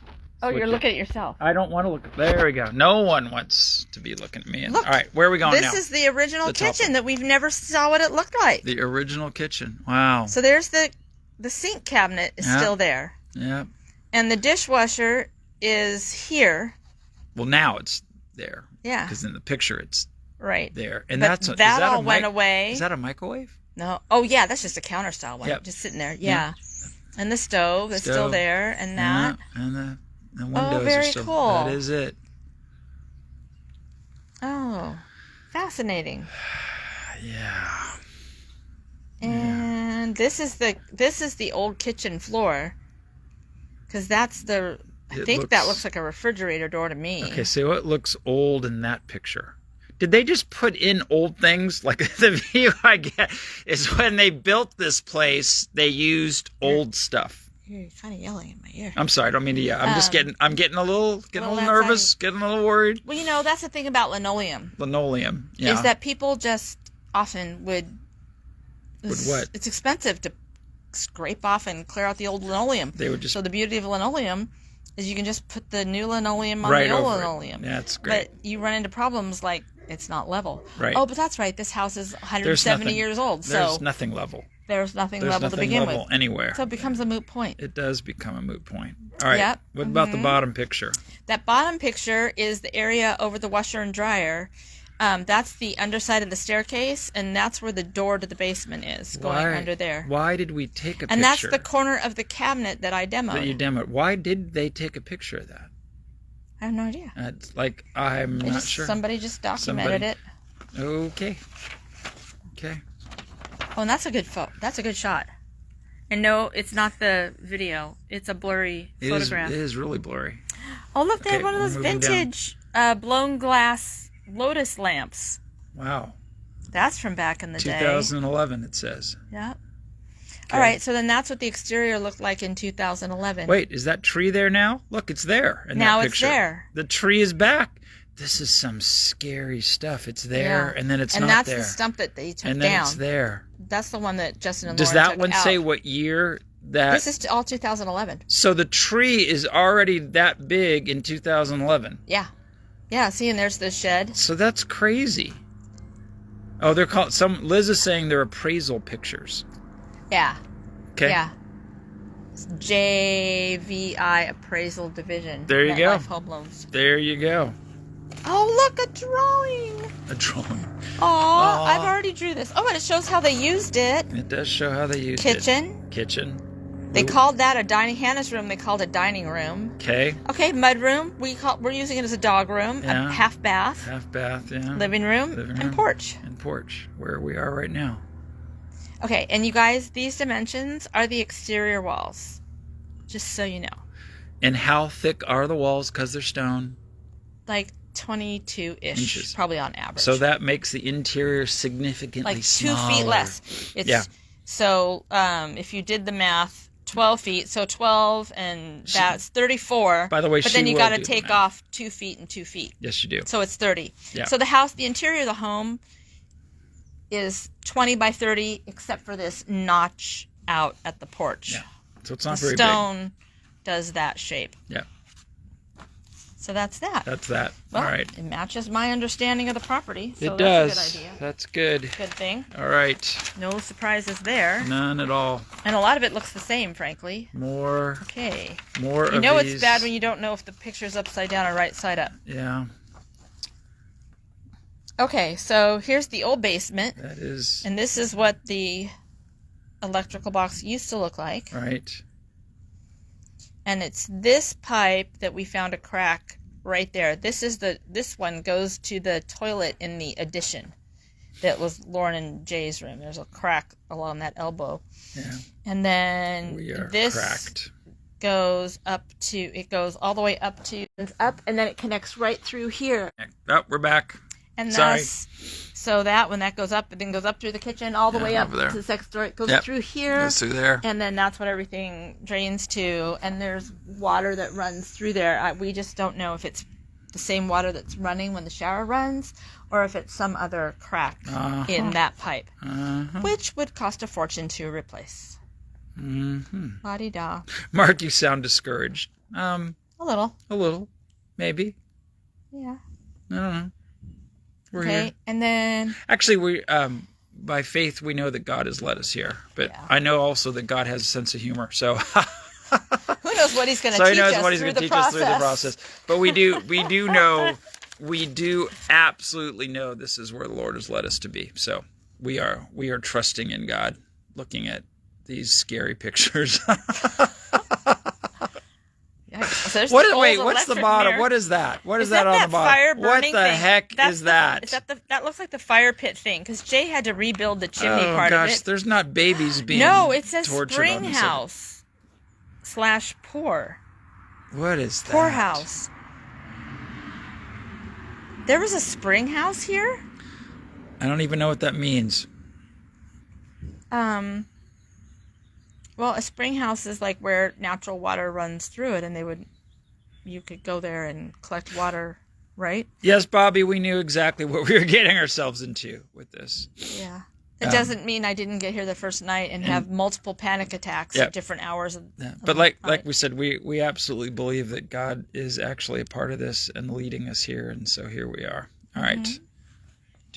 Oh, you're switch it? looking at yourself. I don't want to look. There we go. No one wants to be looking at me. Look, All right, where are we going This now? is the original The top kitchen one. that we've never saw what it looked like. The original kitchen. Wow. So there's the sink cabinet is Yeah. still there. Yeah. And the dishwasher is here. Well, now it's there Yeah, because in the picture it's right. there, and But that's is that a all went away. Is that a microwave? No. Oh, yeah, that's just a counter style one. Yep. Just sitting there. Yeah. And the stove is still Stove. there. And that. Yeah, and the windows very are still. cool. That is it. Oh, fascinating. Yeah. And this is the old kitchen floor. Because that's the. I It think that looks- looks like a refrigerator door to me. Okay, so it looks old in that picture. Did they just put in old things? Like the view I get is when they built this place, they used old stuff. You're kind of yelling in my ear. I'm sorry, I don't mean to yell. I'm just getting a little well, that's nervous, getting a little worried. Well, that's the thing about linoleum. Linoleum. Yeah. Is that people just often would what? It's expensive to scrape off and clear out the old linoleum. They would just So the beauty of linoleum is you can just put the new linoleum on right the old over linoleum. it. Yeah, that's great. But you run into problems like it's not level. Right. Oh, but that's right. This house is There's 170 nothing. years old, There's so nothing level. there's nothing There's level nothing to begin level with. anywhere. So it becomes a moot point. It does become a moot point. All right. Yep. What about the Mhm. bottom picture? That bottom picture is the area over the washer and dryer. That's the underside of the staircase, and that's where the door to the basement is, going under there. Why did we take a And picture? that's the corner of the cabinet that I demoed. that you demoed. Why did they take a picture of that? I have no idea. It's like I'm not sure. Somebody just documented Somebody- it. Okay. Okay. Oh, and that's a good That's a good shot. And no, it's not the video. It's a blurry It is, photograph. it is really blurry. Oh, look, they Okay, have one of we're those moving down. vintage blown glass lotus lamps. Wow. That's from back in the day. 2011 it says. Yeah. Okay. All right, so then that's what the exterior looked like in 2011. Wait, is that tree there now? Look, it's there in Now that it's picture. there. The tree is back. This is some scary stuff. It's there, Yeah. and then it's and not that's there. the stump that they took and then down. it's there. That's the one that Justin and Does Lauren that took one out. say what year that? This is all 2011. So the tree is already that big in 2011. Yeah. Yeah, see, and there's the shed. So that's crazy. Oh, they're called Liz is saying they're appraisal pictures. Yeah. Okay. Yeah. It's JVI Appraisal Division. There you go. MetLife Home Loans. There you go. Oh, look, a drawing. A drawing. Aw, I've already drew this. Oh, and it shows how they used it. It does show how they used Kitchen. it. Kitchen. They called that a dining. Hannah's room, they called it dining room. Okay. Okay, mud room. We're using it as a dog room. Yeah. A half bath. Half bath, yeah. Living room. And porch. And porch, where we are right now. Okay, and you guys, these dimensions are the exterior walls. Just so you know. And how thick are the walls? Because they're stone. Like 22-ish, Inches. probably on average. So that makes the interior significantly like 2 smaller. feet less. It's, Yeah. So if you did the math, 12 feet. So 12 and that's 34. By the way, but she then you will got to do the take math. off 2 feet and 2 feet. Yes, you do. So it's 30. Yeah. So the house, the interior of the home is 20 by 30, except for this notch out at the porch. Yeah. So it's not The very stone does that shape. big. Yeah. So that's that. That's that. Well, All right. it matches my understanding of the property. So It that's does. a good idea. That's good. Good thing. All right. No surprises there. None at all. And a lot of it looks the same, frankly. More Okay. of You know these. it's bad when you don't know if the picture's upside down or right side up. Yeah. Okay, so here's the old basement. That is And this is what the electrical box used to look like. right. And it's this pipe that we found a crack right there. This one goes to the toilet in the addition. That was Lauren and Jay's room. There's a crack along that elbow. Yeah. And then We are this cracked. goes all the way up to, it's up, and then it connects right through here. Oh, we're back. And Sorry. so that when that goes up, it then goes up through the kitchen all the way up over there. to the second story. It goes Yep. through here. Goes through there. And then that's what everything drains to. And there's water that runs through there. We just don't know if it's the same water that's running when the shower runs or if it's some other crack in that pipe, which would cost a fortune to replace. Mm-hmm. La-di-da. Mark, you sound discouraged. A little. A little. Maybe. Yeah. I don't know. We're Okay. here. And then Actually, we by faith we know that God has led us here, but Yeah. I know also that God has a sense of humor. So who knows what he's going to so he teach knows us what he's through going to the teach us process. through the process. But we do know, we do absolutely know this is where the Lord has led us to be. So we are trusting in God, looking at these scary pictures. Yikes. So there's What the is, old wait, what's the electric bottom? mirror. What is that? What is Is that on that the bottom? fire What burning the thing? heck That's is that? Is that looks like the fire pit thing? Because Jay had to rebuild the chimney part gosh, of it. there's not babies being No, it says tortured on spring this. house / pour. What is that? Poorhouse. There was a spring house here? I don't even know what that means. Well, a spring house is like where natural water runs through it, and you could go there and collect water, right? Yes, Bobby, we knew exactly what we were getting ourselves into with this. Yeah. It doesn't mean I didn't get here the first night and have multiple panic attacks Yep. at different hours. But like we said, we absolutely believe that God is actually a part of this and leading us here, and so here we are. All right.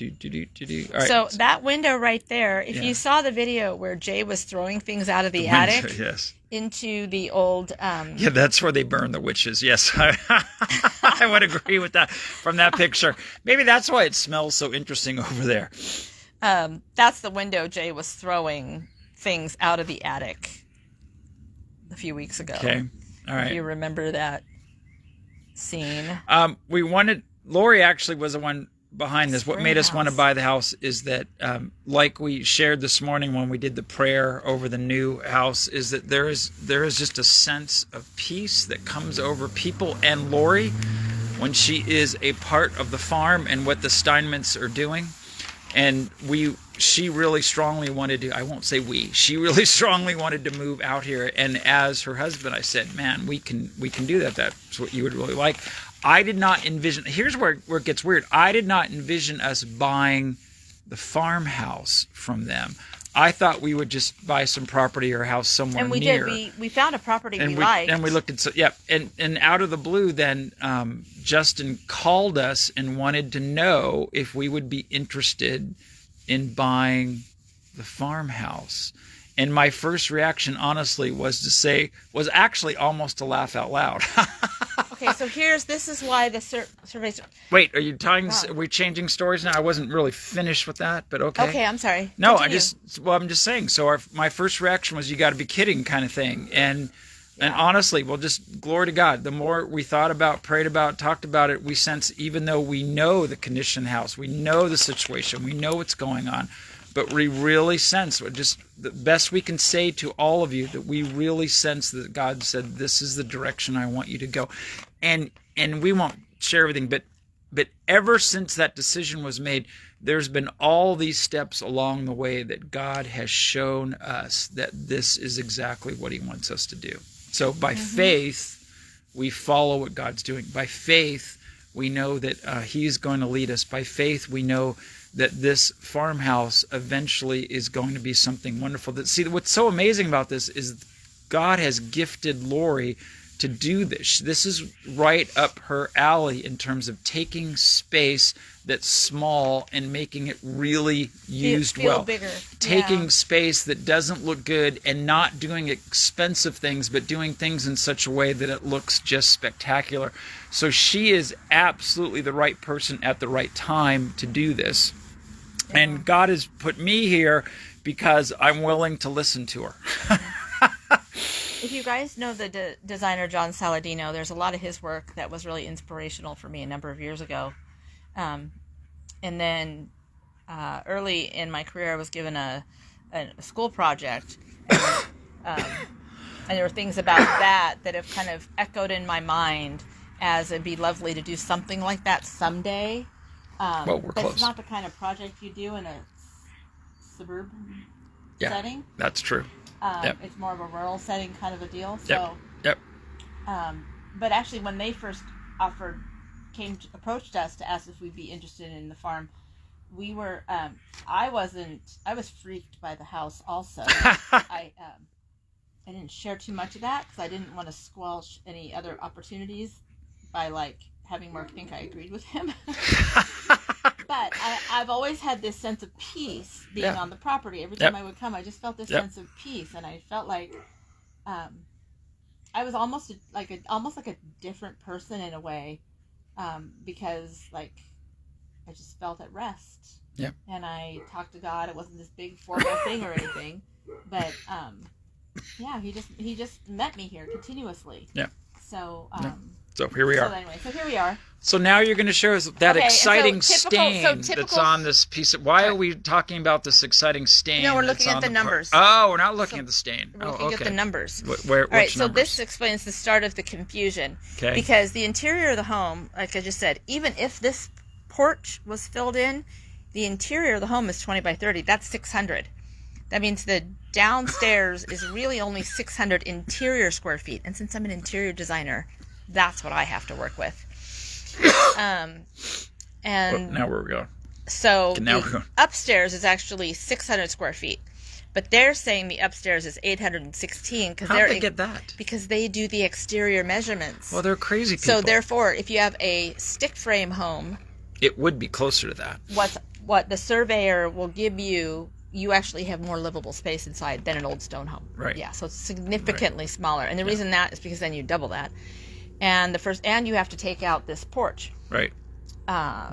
All right. So that window right there, if Yeah. you saw the video where Jay was throwing things out of the attic Yes. into the old Yeah, that's where they burn the witches. Yes, I would agree with that from that picture. Maybe that's why it smells so interesting over there. that's the window Jay was throwing things out of the attic a few weeks ago. Okay. All If you right. remember that scene. Lori actually was the one behind this. What Spring made us want to house. buy the house is that, like we shared this morning when we did the prayer over the new house, is that there is just a sense of peace that comes over people. And Lori, when she is a part of the farm and what the Steinments are doing, and she really strongly wanted to, I won't say she really strongly wanted to move out here. And as her husband, I said, man, we can do that. That's what you would really like. I did not envision, here's where it gets weird. I did not envision us buying the farmhouse from them. I thought we would just buy some property or house somewhere And we near. did. We found a property we And liked. and we looked at, and out of the blue then Justin called us and wanted to know if we would be interested in buying the farmhouse. And my first reaction, honestly, was actually almost to laugh out loud. Okay, so this is why the surveys. Wait, are you talking? Are we changing stories now? I wasn't really finished with that, but okay. Okay, I'm sorry. No, Continue. I'm just saying. So my first reaction was, you got to be kidding, kind of thing. And honestly, well, just glory to God. The more we thought about, prayed about, talked about it, we sense, even though we know the condition of the house, we know the situation, we know what's going on, but we really sense, just the best we can say to all of you, that we really sense that God said, this is the direction I want you to go. And we won't share everything, but ever since that decision was made, there's been all these steps along the way that God has shown us that this is exactly what he wants us to do. So by faith, we follow what God's doing. By faith, we know that he's going to lead us. By faith, we know that this farmhouse eventually is going to be something wonderful. See, what's so amazing about this is God has gifted Lori to do this. This is right up her alley in terms of taking space that's small and making it really used well. Bigger. Taking space that doesn't look good and not doing expensive things, but doing things in such a way that it looks just spectacular. So she is absolutely the right person at the right time to do this. Yeah. And God has put me here because I'm willing to listen to her. If you guys know the designer John Saladino, there's a lot of his work that was really inspirational for me a number of years ago. And then early in my career, I was given a school project. And there were things about that have kind of echoed in my mind as it'd be lovely to do something like that someday. Well, we're but close. It's not the kind of project you do in a suburban setting. That's true. It's more of a rural setting kind of a deal. So, but actually, when they first approached us to ask if we'd be interested in the farm, we were. I was freaked by the house. Also, I didn't share too much of that because I didn't want to squelch any other opportunities by having Mark think I agreed with him. But I've always had this sense of peace being on the property. Every time I would come, I just felt this sense of peace, and I felt like I was almost like a different person in a way, because I just felt at rest. Yeah. And I talked to God. It wasn't this big formal thing or anything, but he just met me here continuously. Yeah. So. So here we are. So here we are. So now you're going to show us that exciting stain typical, that's on this piece. Why are we talking about this exciting stain? No, we're looking at the numbers. Oh, we're not looking at the stain. We're looking at the numbers. All right, so this explains the start of the confusion. Okay. Because the interior of the home, like I just said, even if this porch was filled in, the interior of the home is 20 by 30. That's 600. That means the downstairs is really only 600 interior square feet. And since I'm an interior designer, that's what I have to work with. And now where we go. So the upstairs is actually 600 square feet, but they're saying the upstairs is 816 because How'd they get that? Because they do the exterior measurements. Well, they're crazy people. So therefore, if you have a stick frame home, it would be closer to that. What the surveyor will give you. You actually have more livable space inside than an old stone home. Right. Yeah, so it's significantly smaller, and the reason that is because then you double that. And you have to take out this porch. Right.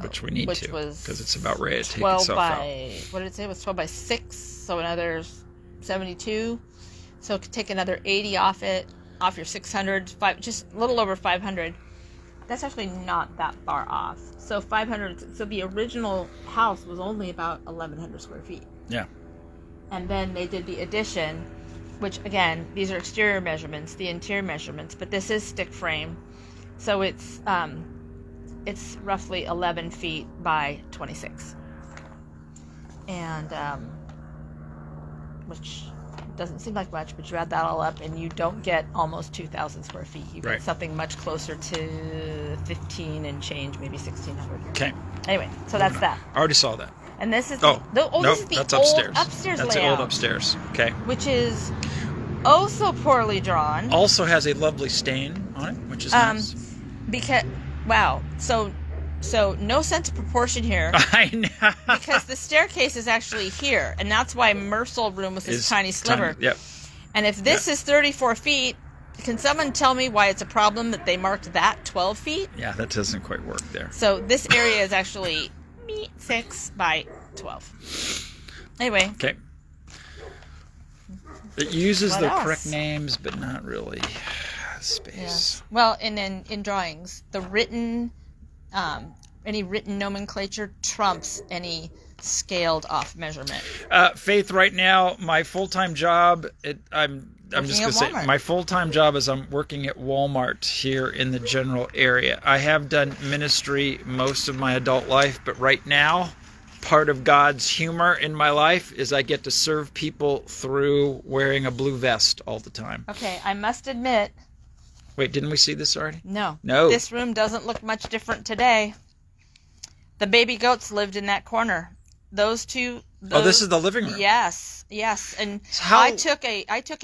Which we need to, because it's about ready to take itself out. What did it say? It was 12 by 6, so another 72. So take another 80 off your 600, just a little over 500. That's actually not that far off. So 500. So the original house was only about 1,100 square feet. Yeah. And then they did the addition. Which, again, these are exterior measurements, the interior measurements, but this is stick frame. So it's roughly 11 feet by 26. And, which doesn't seem like much, but you add that all up and you don't get almost 2,000 square feet. You get something much closer to 15 and change, maybe 1,600. Okay. Anyway, so that's that. I already saw that. And this is this is the that's old upstairs. Upstairs that's layout. The old upstairs. Okay. Which is so poorly drawn. Also has a lovely stain on it, which is nice. So no sense of proportion here. I know. Because the staircase is actually here, and that's why Mercel room was this tiny sliver. Tiny, yep. And if this is 34 feet, Can someone tell me why it's a problem that they marked that 12 feet? Yeah, that doesn't quite work there. So this area is actually 6 by 12. Anyway. Okay. It uses What the else? correct names, but not really space. Yes. Well, and then in drawings, the written, any written nomenclature trumps any scaled off measurement. Faith, right now, my full-time job, I'm just going to say, Walmart. my full-time job is I'm working at Walmart here in the general area. I have done ministry most of my adult life, but right now, part of God's humor in my life is I get to serve people through wearing a blue vest all the time. Okay, I must admit. Wait, didn't we see this already? No. No. This room doesn't look much different today. The baby goats lived in that corner. Those two. Oh, this is the living room. Yes, yes. And How- I took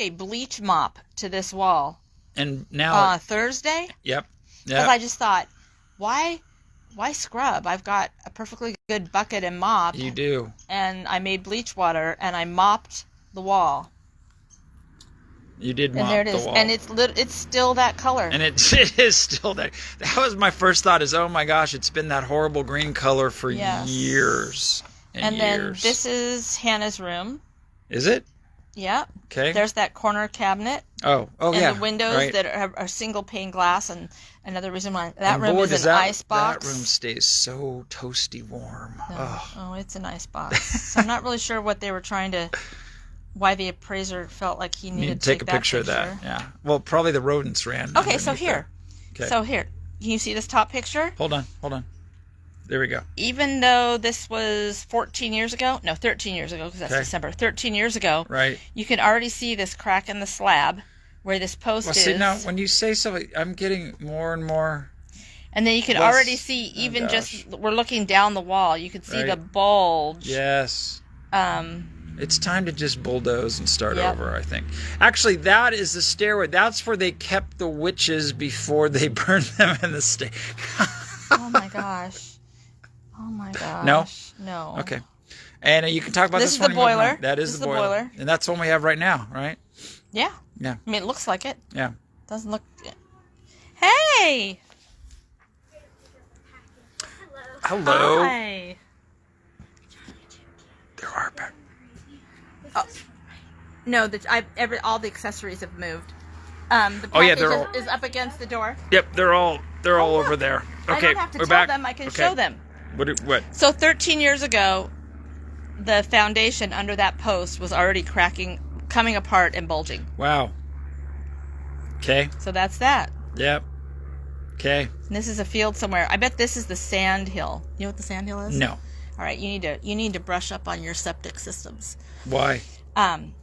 a bleach mop to this wall And now, Thursday yep. because I just thought, why scrub? I've got a perfectly good bucket and mop. You do. And I made bleach water and I mopped the wall. You did mop And there it the is. wall. And it's still that color. And it is still there. That was my first thought is, oh my gosh, it's been that horrible green color for Yes. years and then years. this is Hannah's room. Is it? Yep. Okay. There's that corner cabinet. Oh, And yeah. the windows right. that are single pane glass, and another reason why that And room boy, is does an that, ice box. That room stays so toasty warm. Oh. Oh, it's an ice box. So I'm not really sure what they were why the appraiser felt like he You needed need to take a that picture of that. Yeah. Well, probably the rodents ran. Okay, so underneath here. there. Okay. So here. Can you see this top picture? Hold on. There we go. Even though this was 13 years ago, because that's Okay. December, 13 years ago, Right. you can already see this crack in the slab where this post Well, is. see, now, when you say something, I'm getting more and more... And then you can less- already see, even just, we're looking down the wall, you can see Right. the bulge. Yes. It's time to just bulldoze and start Yep. over, I think. Actually, that is the stairway. That's where they kept the witches before they burned them in the stair. Oh my gosh. Oh my gosh. No? No. Okay. And you can talk about This this is one. the boiler. That is the boiler. And that's the one we have right now, right? Yeah. Yeah. I mean, it looks like it. Yeah. Doesn't look. Hey! Hello. Hi. There are back. No, all the accessories have moved. The Oh, yeah, package they're all- is up against the door. Yep, they're all over there. I Okay, don't have to we're tell back. them. I can Okay. show them. What? So 13 years ago, the foundation under that post was already cracking, coming apart and bulging. Wow. Okay. So that's that. Yep. Okay. And this is a field somewhere. I bet this is the sand hill. You know what the sand hill is? No. All right, you need to brush up on your septic systems. Why? Um,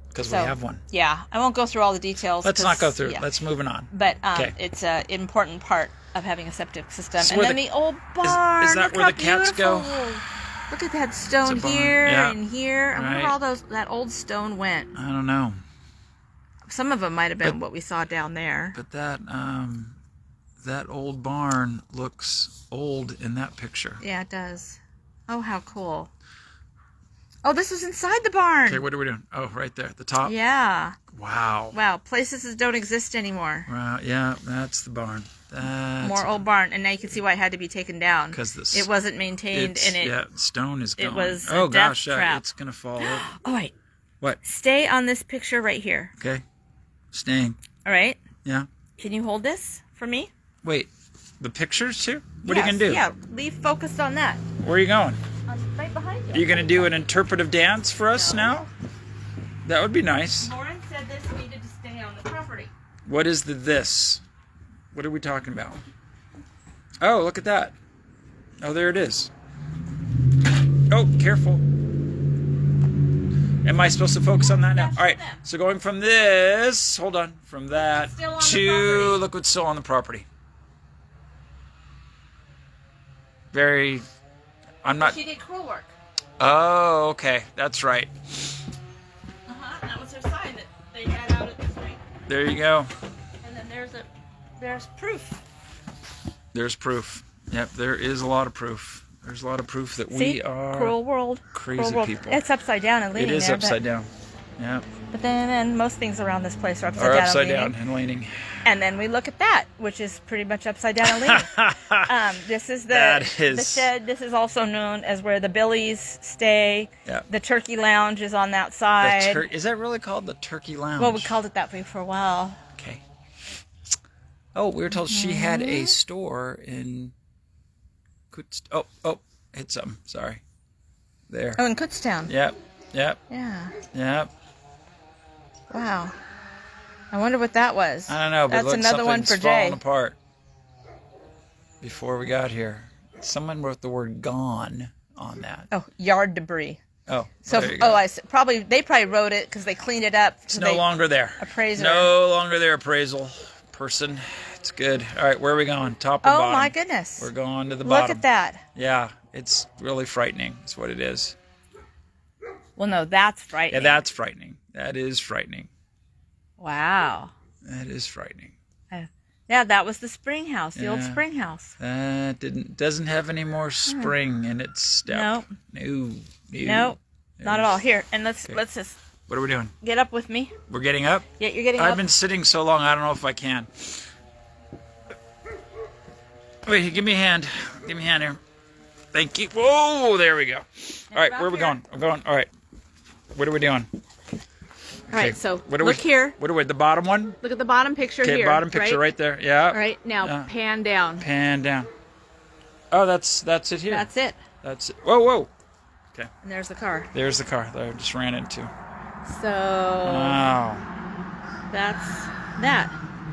Because so, we have one. Yeah, I won't go through all the details. Let's not go through it. Yeah. Let's move on. But Okay. it's an important part of having a septic system. This is And where then the- the old barn. is that Look where how the cats go? beautiful. Look at that stone It's a barn. here Yeah. and here. I wonder Right. where all that old stone went. I don't know. Some of them might have been But- what we saw down there. But that old barn looks old in that picture. Yeah, it does. Oh, how cool. Oh, this was inside the barn. Okay, what are we doing? Oh, right there, at the top. Yeah. Wow. Wow, places that don't exist anymore. Wow. Yeah, that's the barn. That's More old barn, and now you can see why it had to be taken down. 'Cause this- it wasn't maintained, and it. yeah, stone is gone. was a oh death gosh, trap. it's gonna fall over. Oh wait, What? stay on this picture right here. Okay. Staying. All right. Yeah. Can you hold this for me? Wait. The pictures too? What are you Yes, gonna do? Yeah, leave focused on that. Where are you going? Right behind you. Are you gonna do an interpretive dance for us now? That would be nice. Lauren said this needed to stay on the property. What is this? What are we talking about? Oh, look at that. Oh, there it is. Oh, careful. Am I supposed to focus on that now? Yes, All right. yeah. So going from this, hold on, from that Still on the to property. look what's still on the property. Very. I'm not. She did crewel work. Oh, okay. That's right. That was her sign that they had out at the street. There you go. And then there's proof. There's proof. Yep, there is a lot of proof. There's a lot of proof that See? we are Cruel world. crazy Cruel world. people. It's upside down and It leaning is there, upside down. Yeah. But then most things around this place are upside Or down. upside and down leaning. and leaning. And then we look at that, which is pretty much upside down and leaning. This is the shed. This is also known as where the Billies stay. Yeah. The turkey lounge is on that side. Is that really called the Turkey Lounge? Well, we called it that for a while. Okay. Oh, we were told she had a store in Oh, hit something. Sorry. There. Oh, in Kutztown. Yep. Yeah. Yep. Wow. I wonder what that was. I don't know, but that's look, another one for something's Jay. falling apart. Before we got here, someone wrote the word "gone" on that. Oh, yard debris. Oh. So, there you go. they probably wrote it because they cleaned it up. It's no longer there. Appraiser. No longer there, appraisal person. It's good. All right, where are we going? Top or bottom? Oh my goodness. We're going to the bottom. Look at that. Yeah, it's really frightening. That's what it is. Well, no, that's frightening. Yeah, that's frightening. That is frightening. Wow. That is frightening. Yeah, that was the spring house, the old Yeah. spring house. That doesn't have any more spring in its step. No. Nope. Not at all. Here, and let's just What are we doing? get up with me. We're getting up? Yeah, you're getting I've up. been sitting so long, I don't know if I can. Wait, give me a hand. Give me a hand here. Thank you. Whoa, there we go. All right, where are we going? I'm going. All right. What are we doing? All right, Okay, so what are look here. What are we? The bottom one? Look at the bottom picture Okay, here. bottom picture right there. Yeah. All right, now pan down. Pan down. Oh, that's it here. That's it. That's it. Whoa. Okay. And there's the car. There's the car that I just ran into. So Wow. that's that.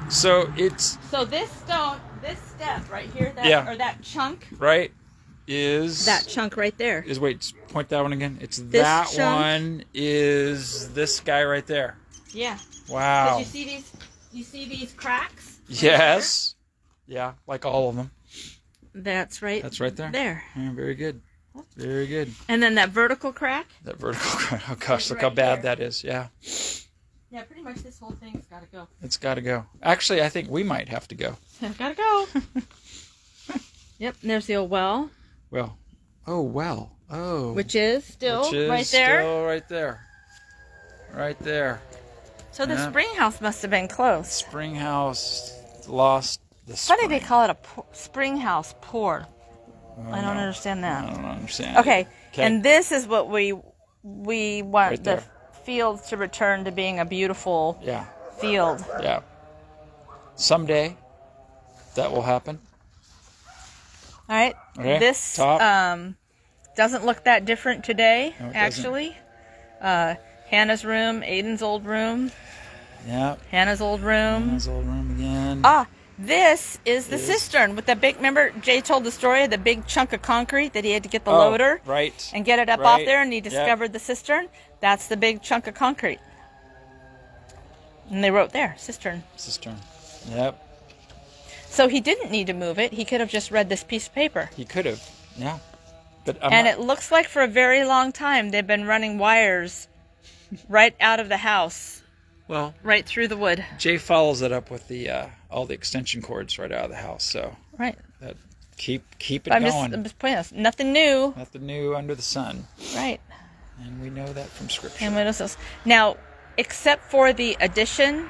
So it's So this step right here, or that chunk, right is that chunk right there. wait, point that one again. It's This that chunk? one is this guy right there. Yeah. Wow. Because you see these cracks? Yes. Yeah, like all of them. That's right. That's right there. There. Yeah, very good. Very good. And then that vertical crack? That vertical crack. Oh gosh, It's look how right bad here. that is. Yeah. Yeah, pretty much this whole thing's got to go. It's got to go. Actually, I think we might have to go. Gotta go. Yep, and there's the old well. Well. Oh, well. Oh. Which is still Which is right there. Still right there. Right there. So the Yeah. spring house must have been close. Spring house lost the spring. Funny they call it a spring house pour. I don't understand I that. don't understand. Okay, and this is what we want Right the there. fields to return to being a beautiful Yeah. field. Yeah. Someday that will happen. All right. Okay, This top. doesn't look that different today, No, it doesn't. actually. Hannah's room, Aiden's old room, Yeah. Hannah's old room. His old room again. Ah, this is the cistern with the big. Remember, Jay told the story of the big chunk of concrete that he had to get the loader Right. and get it up off there, and he discovered the cistern. That's the big chunk of concrete. And they wrote there, cistern. Cistern. Yep. So he didn't need to move it. He could have just read this piece of paper. He could have. Yeah. But And it looks like for a very long time they've been running wires right out of the house, well, right through the wood. Jay follows it up with the all the extension cords right out of the house. So Right. that keep it I'm going. just pointing out, nothing new. Nothing new under the sun. Right. And we know that from scripture. And what else? Now, except for the addition,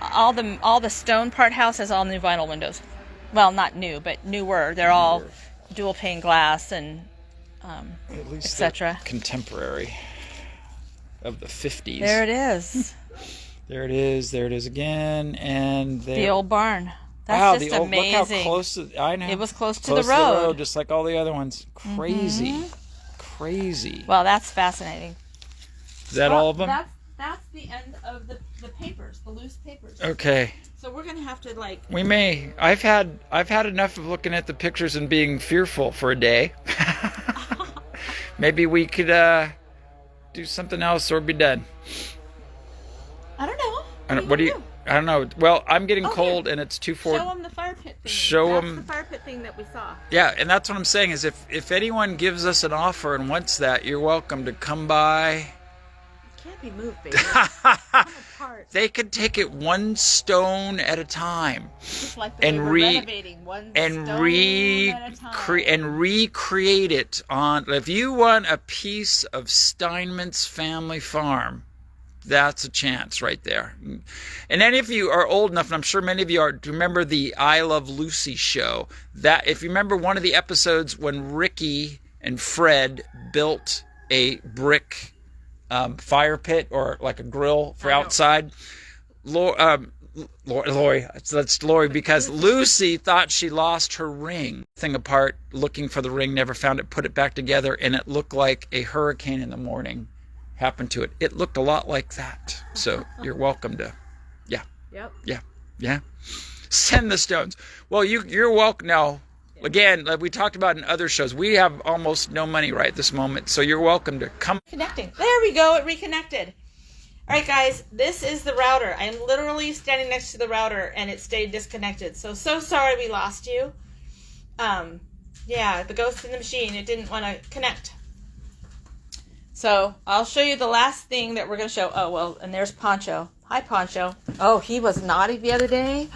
all the stone part house has all new vinyl windows. Well, not new, but newer. They're all dual pane glass and At least etc. they're contemporary of the 50s. There it is. There it is. There it is again. And there. The old barn. That's wow, just the old, amazing. Look how close I know. It was close to the road. just like all the other ones. Crazy. Crazy. Well, that's fascinating. Is that all of them? That's the end of the papers, the loose papers. Okay. So we're gonna have to We may. I've had enough of looking at the pictures and being fearful for a day. Maybe we could do something else or be done. I don't know. What do you? I don't know. Well, I'm getting Oh, cold and it's 2:40. Show them the fire pit thing. Show That's 'em- the fire pit thing that we saw. Yeah, and that's what I'm saying is if anyone gives us an offer and wants that, you're welcome to come by. It can't be moved, baby. Come apart. They could take it one stone at a time Just like the and way we're renovating one and stone at a time. recreate it on. If you want a piece of Steinmetz family farm, That's a chance right there. And any of you are old enough, and I'm sure many of you are, to remember the I Love Lucy show. That, if you remember one of the episodes when Ricky and Fred built a brick fire pit, or like a grill for outside. Lori, that's Lori, because Lucy thought she lost her ring. Thing apart, looking for the ring, never found it, put it back together, and it looked like a hurricane in the morning happened to it. It looked a lot like that. So you're welcome to, yeah. Send the stones. Well, you're welcome. No, again, like we talked about in other shows, we have almost no money right this moment, so you're welcome to come. Connecting. There we go. It reconnected. All right, guys, this is the router. I'm literally standing next to the router, and it stayed disconnected. So sorry we lost you. Yeah, the ghost in the machine. It didn't want to connect. So I'll show you the last thing that we're going to show. Oh, well, and there's Poncho. Hi, Poncho. Oh, he was naughty the other day.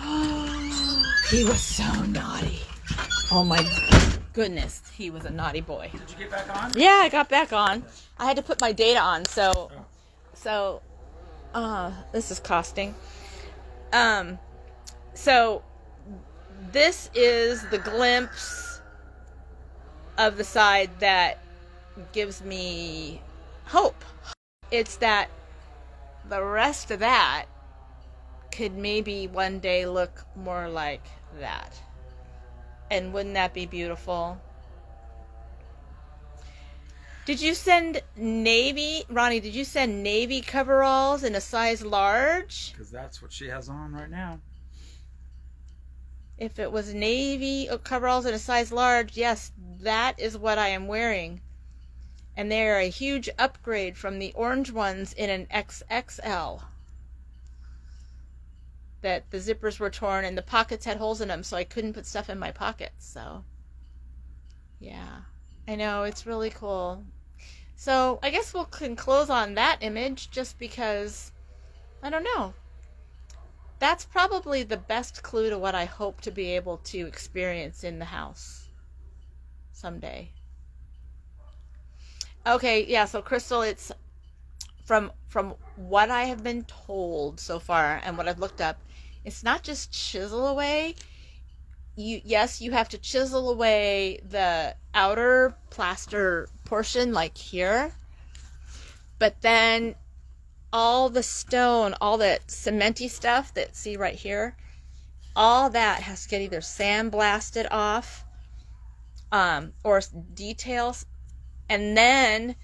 He was so naughty. Oh, my goodness. He was a naughty boy. Did you get back on? Yeah, I got back on. I had to put my data on, so this is costing. So this is the glimpse of the side that gives me hope. It's that the rest of that could maybe one day look more like that. And wouldn't that be beautiful? Did you send navy, Ronnie, did you send navy coveralls in a size large? Because that's what she has on right now. If it was navy coveralls in a size large, yes, that is what I am wearing. And they are a huge upgrade from the orange ones in an XXL. That the zippers were torn and the pockets had holes in them, so I couldn't put stuff in my pockets. So, yeah. I know, it's really cool. So I guess we can close on that image just because, I don't know. That's probably the best clue to what I hope to be able to experience in the house someday. Okay, yeah, so Crystal, it's from what I have been told so far and what I've looked up, it's not just chisel away. Yes, you have to chisel away the outer plaster portion, like here. But then all the stone, all that cementy stuff that see right here, all that has to get either sandblasted off or details. And then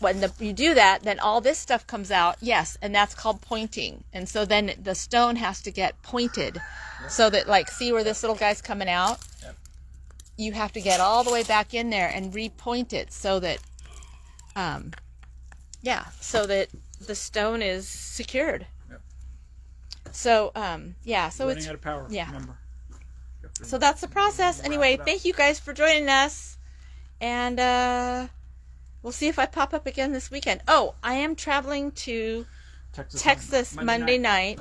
when you do that, then all this stuff comes out. Yes, and that's called pointing. And so then the stone has to get pointed. So that, like, see where this little guy's coming out? Yep. You have to get all the way back in there and repoint it so that, so that the stone is secured. Yep. So, so running out of power. Yeah. Remember. So that's the process. Anyway, thank you guys for joining us, and we'll see if I pop up again this weekend. Oh, I am traveling to Texas Monday night.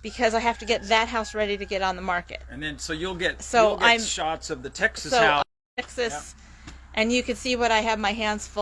Because I have to get that house ready to get on the market. And then, so you'll get I'm shots of the Texas house. Texas, and you can see what I have my hands full.